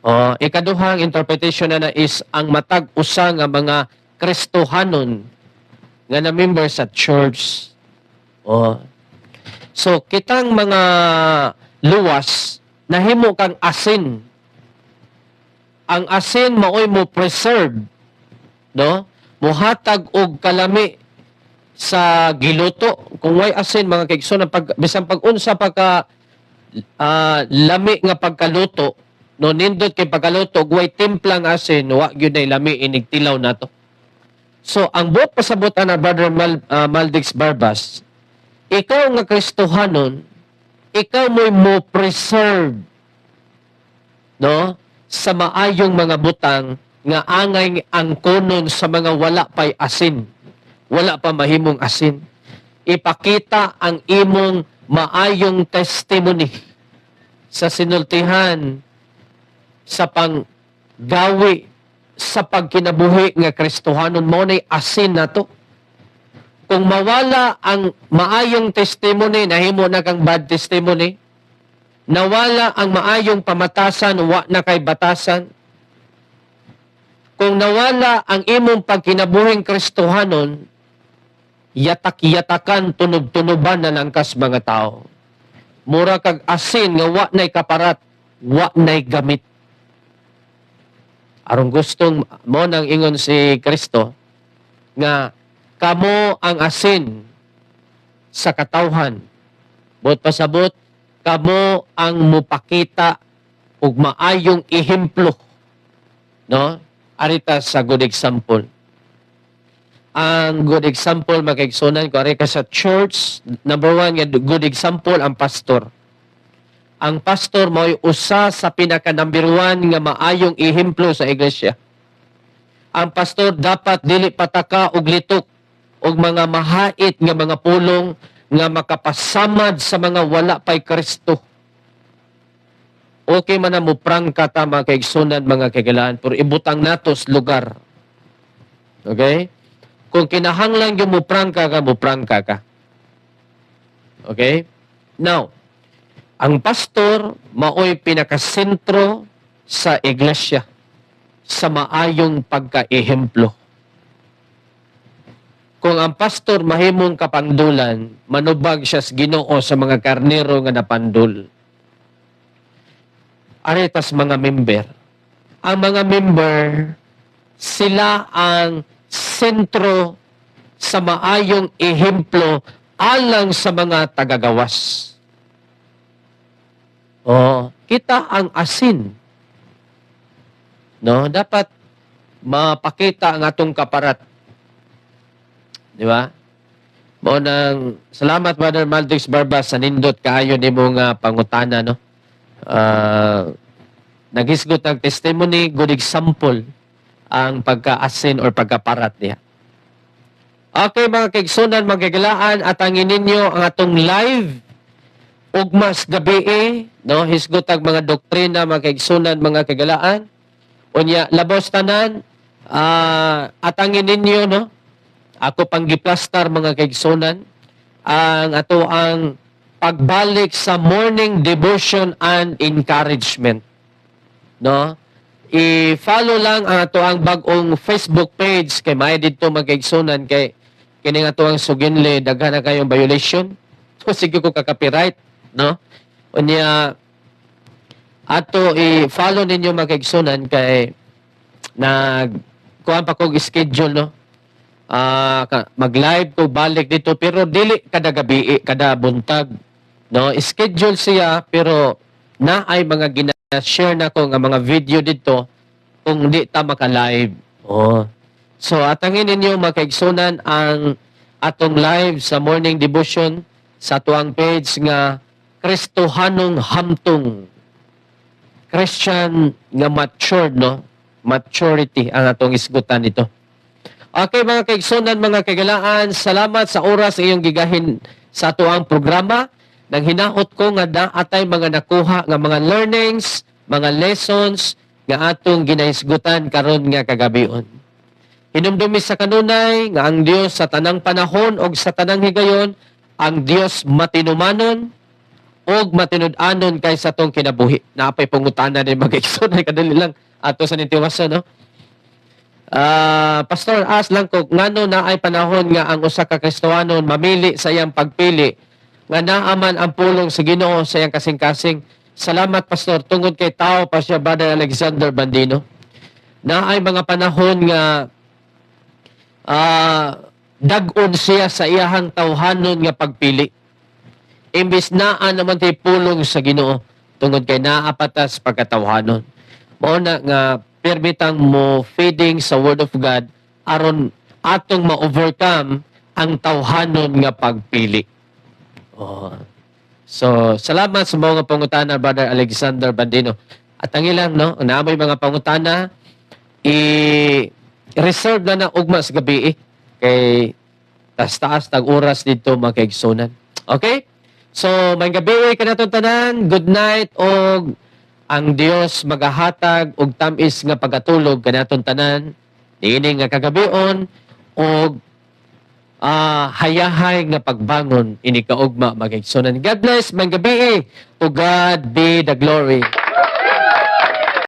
O, ikaduhang interpretation na is ang matag usa nga mga Kristohanon nga na member sa church. O, so, kitang mga luwas, nahimo kang asin. Ang asin maoy mo preserve, no? Muhatag og kalami sa giluto. Kung way asin, mga kaigsunan, bisan pag-unsa pagka lami nga pagkaluto, no, nindot kay pagkaluto, way timplang asin, wa gyud nay lami inigtilaw nato. So, ang buot pasabutan na Brother Maldix Barbas, ikaw nga Kristohanon, ikaw mo'y mo preserve, no, sa maayong mga butang nga angay ang kunon sa mga wala pa'y asin. Wala pa mahimong asin. Ipakita ang imong maayong testimony sa sinultihan, sa panggawi, sa pagkinabuhi nga Kristohanon mo na'y asin na to. Kung mawala ang maayong testimony, nahimo na kang bad testimony. Nawala ang maayong pamatasan, wa na kay batasan. Kung nawala ang imong pagkinabuhing Kristohanon, yatak-yatakan, tunog-tunuban na langkas mga tao. Mura kag asin nga wa na'y kaparat, wa na'y gamit. Arong gustong mo nang ingon si Kristo nga kamo ang asin sa katawhan. Bot pasabot, kamo ang mupakita og maayong ehemplo, no? Arita sa good example. Ang good example, makaigsunan ko, ari ka sa church, number one, good example, ang pastor. Ang pastor mo'y usa sa pinaka-number one nga maayong ehemplo sa iglesia. Ang pastor dapat dili pataka og litok og mga mahait nga mga pulong nga makapasamad sa mga wala pa'y Kristo. Okay man na mo prangka ta mga kaigsunan, mga kagalaan, pero ibutang natos lugar. Okay? Kung kinahanglan yung muprangka ka. Okay? Now, ang pastor mao'y pinakasentro sa iglesia sa maayong pagkaehemplo. Kung ang pastor mahimong kapandulan, manubag siya sa Ginoo sa mga karnero nga napandul. Aretas mga member. Ang mga member, sila ang sentro sa maayong ehemplo alang sa mga tagagawas. Kita ang asin. No, dapat mapakita ang atong kaparat. Di ba? Mo nang salamat Brother Maldix Barbas sa nindot kaayo nimo nga pangutana, no. Naghisgot ng testimony, good example ang pagka-asin or pagkaparat niya. Okay mga kaigsunan, magagilaan, atangin ninyo ang atong live ugmas gabi, no? Hisgot ang mga doktrina, mga kaigsunan, mga kagalaan. Unya, labos tanan, atangin ninyo, no? Ako pang giplastar mga kaigsunan, ang ato ang pagbalik sa morning devotion and encouragement. No? I-follow lang ang ato ang bagong Facebook page kay may dito magkaigsunan kay kini nga ato ang suginli daghan na kayong violation. So sige ko ka-copyright, no? Unya ato i-follow ninyo magkaigsunan kay kuha pa kog schedule, no? Mag-live ko balik dito pero dili kada gabi, kada buntag, no? Schedule siya pero na ay mga gina-share na ko nga mga video dito kung di ta maka-live. So atangin ninyo makaigsunan ang atong live sa morning devotion sa tuang page nga Kristohanong Hamtong. Christian nga matured, no? Maturity ang atong isgutan dito. Okay mga kaigsunan, mga kagalaan, salamat sa oras iyong gigahin sa tuang programa. Nang hinahot ko nga atay mga nakuha nga mga learnings, mga lessons nga atong ginahisgutan karon nga kagabion. Hinumdumi sa kanunay nga ang Dios sa tanang panahon o sa tanang higayon, ang Dios matinumanon o matinud-anon kaysa tong kinabuhi. Naapay pangutana ni mag-igsunan, kadali lang ato sa nitiwasan, no? Pastor, ask lang ko, ngano na ay panahon nga ang usa ka Kristohanon mamili sa iyang pagpili nga naaman ang pulong sa Ginoo sa iyang kasing-kasing. Salamat, Pastor. Tungod kay tao pa siya, Brother Alexander Bandino. Na ay mga panahon nga dag-on siya sa iyahang tawhanon nga pagpili. Imbis naan naman tayo pulong sa Ginoo tungod kay naapatas pagkatawhanon. Mauna nga permitang mo feeding sa Word of God aron atong ma-overcome ang tawhanon nga pagpili. So, salamat sa mga pangutana, Brother Alexander Bandino. At ang ilang, no, naamoy mga pangutana, i-reserve na ugma sa gabi, kay taas-taas tag-oras dito makaigsunan. Okay? So, may gabi ka na tanan, good night, og ang Dios magahatag og tamis nga pagatulog kanaton tanan, niini nga kagabion, og hayahay nga pagbangon ini kaugma magigsunan. God bless, may gabi, to God be the glory.